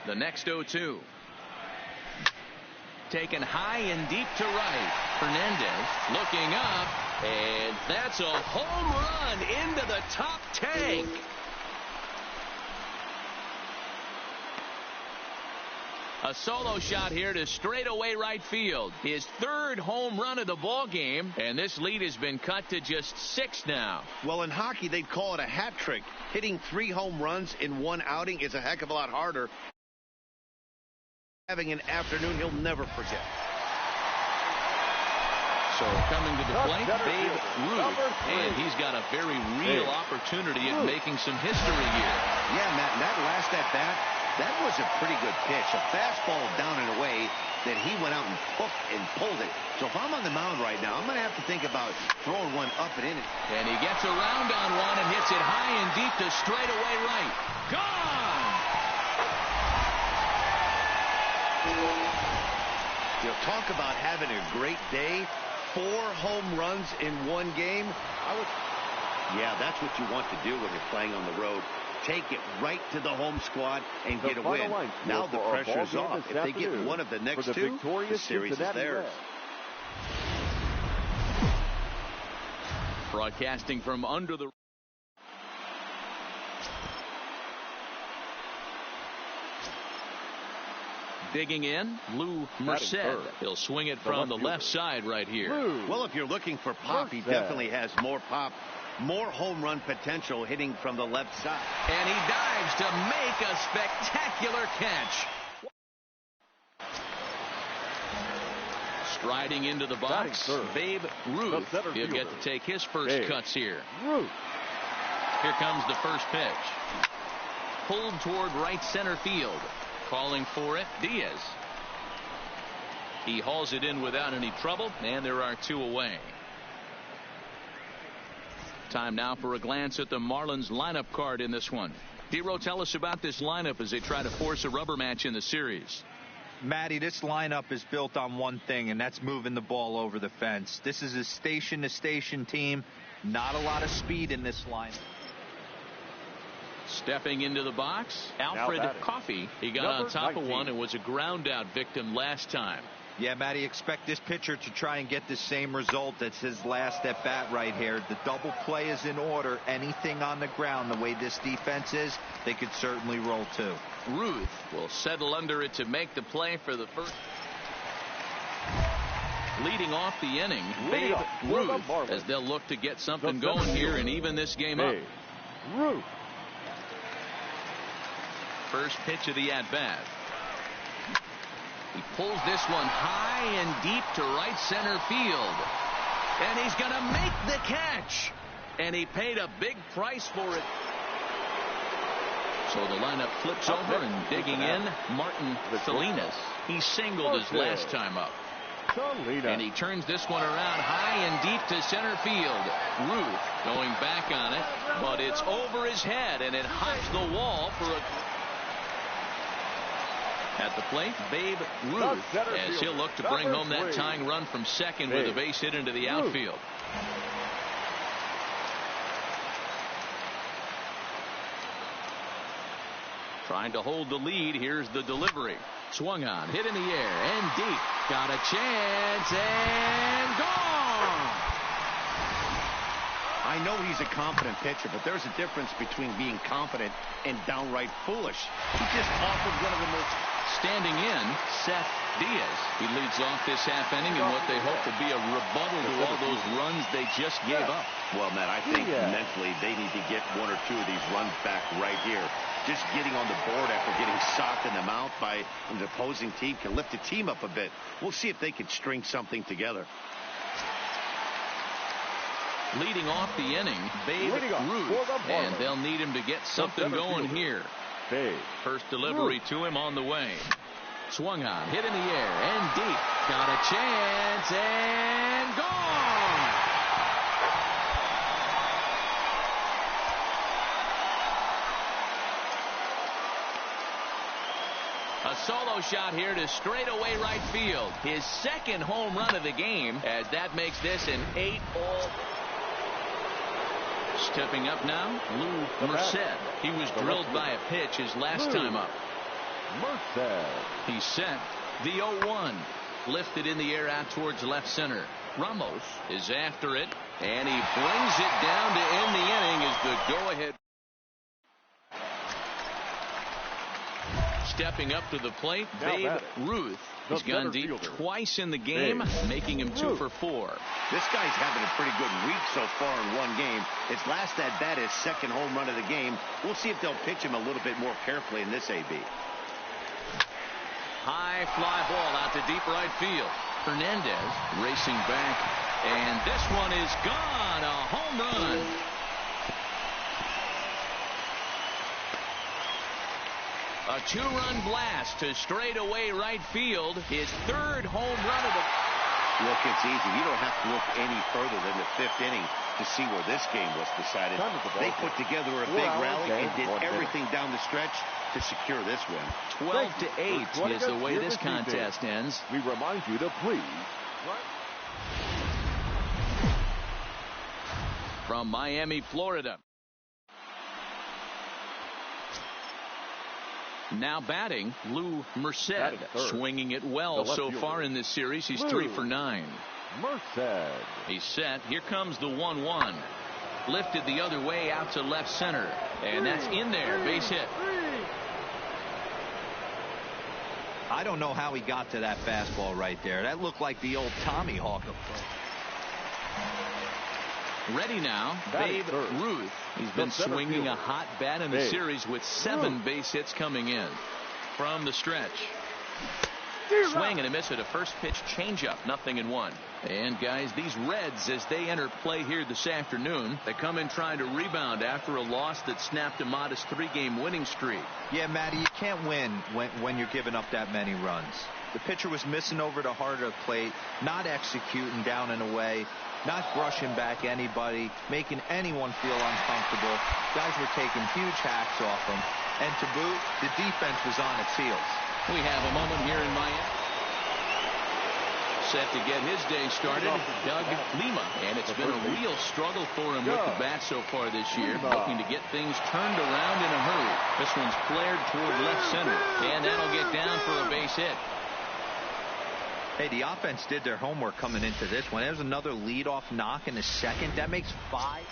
The next 0-2. Taken high and deep to right. Fernandez looking up. And that's a home run into the top tank. A solo shot here to straightaway right field. His third home run of the ball game, and this lead has been cut to just 6 now. Well, in hockey, they'd call it a hat trick. Hitting 3 home runs in one outing is a heck of a lot harder. Having an afternoon he'll never forget. So coming to the plate, Babe Ruth, and he's got a very real opportunity at making some history here. Yeah, Matt, and that last at-bat, that was a pretty good pitch. A fastball down and away that he went out and hooked and pulled it. So if I'm on the mound right now, I'm going to have to think about throwing one up and in it. And he gets around on one and hits it high and deep to straightaway right. Gone! You'll talk about having a great day. 4 home runs in one game. Yeah, that's what you want to do when you're playing on the road. Take it right to the home squad and get a win. Now the pressure's off. If they get one of the next 2, the series is theirs. Broadcasting from under the... Digging in, Lou Merced. He'll swing it from the left side right here. Well, if you're looking for pop, he definitely has more pop. More home run potential hitting from the left side. And he dives to make a spectacular catch. Striding into the box, Babe Ruth. He'll get to take his first cuts here. Here comes the first pitch. Pulled toward right center field. Calling for it, Diaz. He hauls it in without any trouble, and there are 2 away. Time now for a glance at the Marlins lineup card in this one. Hero, tell us about this lineup as they try to force a rubber match in the series. Matty, this lineup is built on one thing, and that's moving the ball over the fence. This is a station-to-station team. Not a lot of speed in this lineup. Stepping into the box, Alfred Coffey. He got on top of one and was a ground-out victim last time. Yeah, Matty, expect this pitcher to try and get the same result. That's his last at-bat right here. The double play is in order. Anything on the ground, the way this defense is, they could certainly roll too. Ruth will settle under it to make the play for the first. Leading off the inning, Babe Ruth, as they'll look to get something going here and even this game up. Ruth. First pitch of the at-bat. He pulls this one high and deep to right center field. And he's going to make the catch. And he paid a big price for it. So the lineup flips over and digging in, Martin Salinas. He singled his last time up. And he turns this one around high and deep to center field. Ruth going back on it, but it's over his head and it hops the wall for a... At the plate, Babe Ruth, as he'll look to bring home that tying run from second with a base hit into the outfield. Trying to hold the lead. Here's the delivery. Swung on, hit in the air, and deep. Got a chance, and gone! I know he's a confident pitcher, but there's a difference between being confident and downright foolish. He just offered one of the most... Standing in, Seth Diaz. He leads off this half inning in what they hope will be a rebuttal to all those runs they just gave up. Well, Matt, I think mentally they need to get 1 or 2 of these runs back right here. Just getting on the board after getting socked in the mouth by an opposing team can lift the team up a bit. We'll see if they can string something together. Leading off the inning, Babe Ruth, and they'll need him to get something going here. First delivery to him on the way. Swung on, hit in the air, and deep. Got a chance, and gone! A solo shot here to straightaway right field. His second home run of the game, as that makes this an 8-all. Stepping up now, Lou Merced. He was drilled by a pitch his last time up. Merced. He's set. The 0-1. lifted in the air out towards left center. Ramos is after it, and he brings it down to end the inning as the go-ahead. Stepping up to the plate, Babe Ruth has gone deep twice in the game, making him 2 for 4. This guy's having a pretty good week so far in one game. His last at bat, his second home run of the game. We'll see if they'll pitch him a little bit more carefully in this AB. High fly ball out to deep right field. Hernandez racing back, and this one is gone. A home run. A 2-run blast to straightaway right field. His 3rd home run of the... Look, it's easy. You don't have to look any further than the 5th inning to see where this game was decided. They put together a big rally and did everything down the stretch to secure this win. 12-8 is the way this contest ends. We remind you to please. From Miami, Florida. Now batting, Lou Merced, swinging it well so far in this series. He's 3 for 9. Merced. He's set. Here comes the 1-1. Lifted the other way out to left center, and that's in there. Base hit. I don't know how he got to that fastball right there. That looked like the old Tommy Hawk approach. Ready now, Babe Ruth. He's been swinging a hot bat in the series with 7 base hits coming in. From the stretch. Swing and a miss at a first pitch changeup. 0-1. And guys, these Reds, as they enter play here this afternoon, they come in trying to rebound after a loss that snapped a modest 3-game winning streak. Yeah, Matty, you can't win when you're giving up that many runs. The pitcher was missing over the heart of the plate, not executing down and away, not brushing back anybody, making anyone feel uncomfortable. Guys were taking huge hacks off him. And to boot, the defense was on its heels. We have a moment here in Miami. Set to get his day started, Doug Lima. And it's been a real struggle for him with the bat so far this year, looking to get things turned around in a hurry. This one's flared toward left center, and that'll get down for a base hit. Hey, the offense did their homework coming into this one. There's another leadoff knock in the second. That makes 5.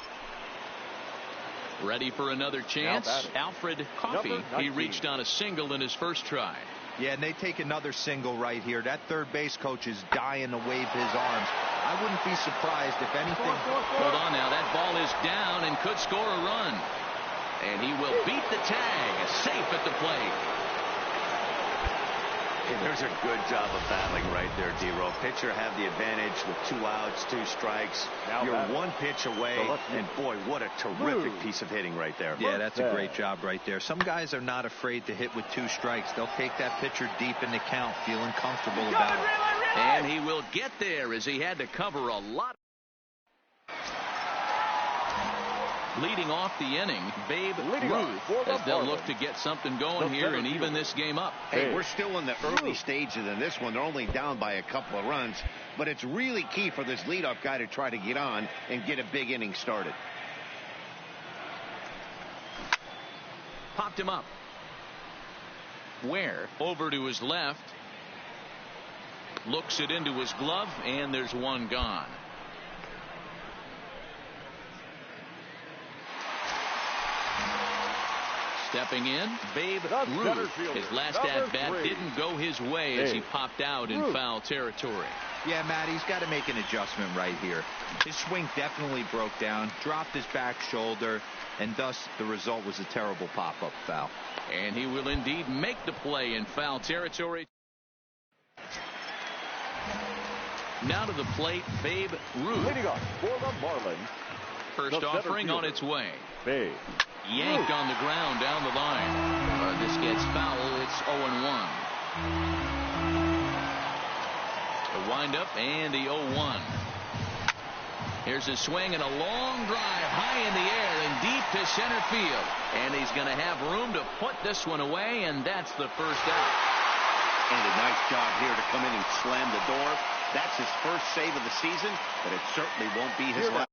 Ready for another chance. Alfred Coffey. He reached on a single in his first try. Yeah, and they take another single right here. That third base coach is dying to wave his arms. I wouldn't be surprised if anything. Hold on now. That ball is down and could score a run. And he will beat the tag. Safe at the plate. And there's a good job of battling right there, D-Row. Pitcher have the advantage with 2 outs, 2 strikes. You're 1 pitch away, and boy, what a terrific piece of hitting right there. Yeah, that's a great job right there. Some guys are not afraid to hit with 2 strikes. They'll take that pitcher deep in the count, feeling comfortable about it. And he will get there as he had to cover a lot. Leading off the inning, Babe Ruth, as they'll look to get something going here and even this game up. Hey, we're still in the early stages in this one. They're only down by a couple of runs, but it's really key for this leadoff guy to try to get on and get a big inning started. Popped him up. Ware over to his left. Looks it into his glove, and there's 1 gone. Stepping in, Babe Ruth. His last at-bat didn't go his way as he popped out in foul territory. Yeah, Matt, he's got to make an adjustment right here. His swing definitely broke down, dropped his back shoulder, and thus the result was a terrible pop-up foul. And he will indeed make the play in foul territory. Now to the plate, Babe Ruth. Leading off for the Marlins. First offering on its way. Babe. Yanked on the ground down the line. This gets foul. It's 0-1. The windup and the 0-1. Here's a swing and a long drive high in the air and deep to center field. And he's going to have room to put this one away, and that's the first out. And a nice job here to come in and slam the door. That's his first save of the season, but it certainly won't be his last.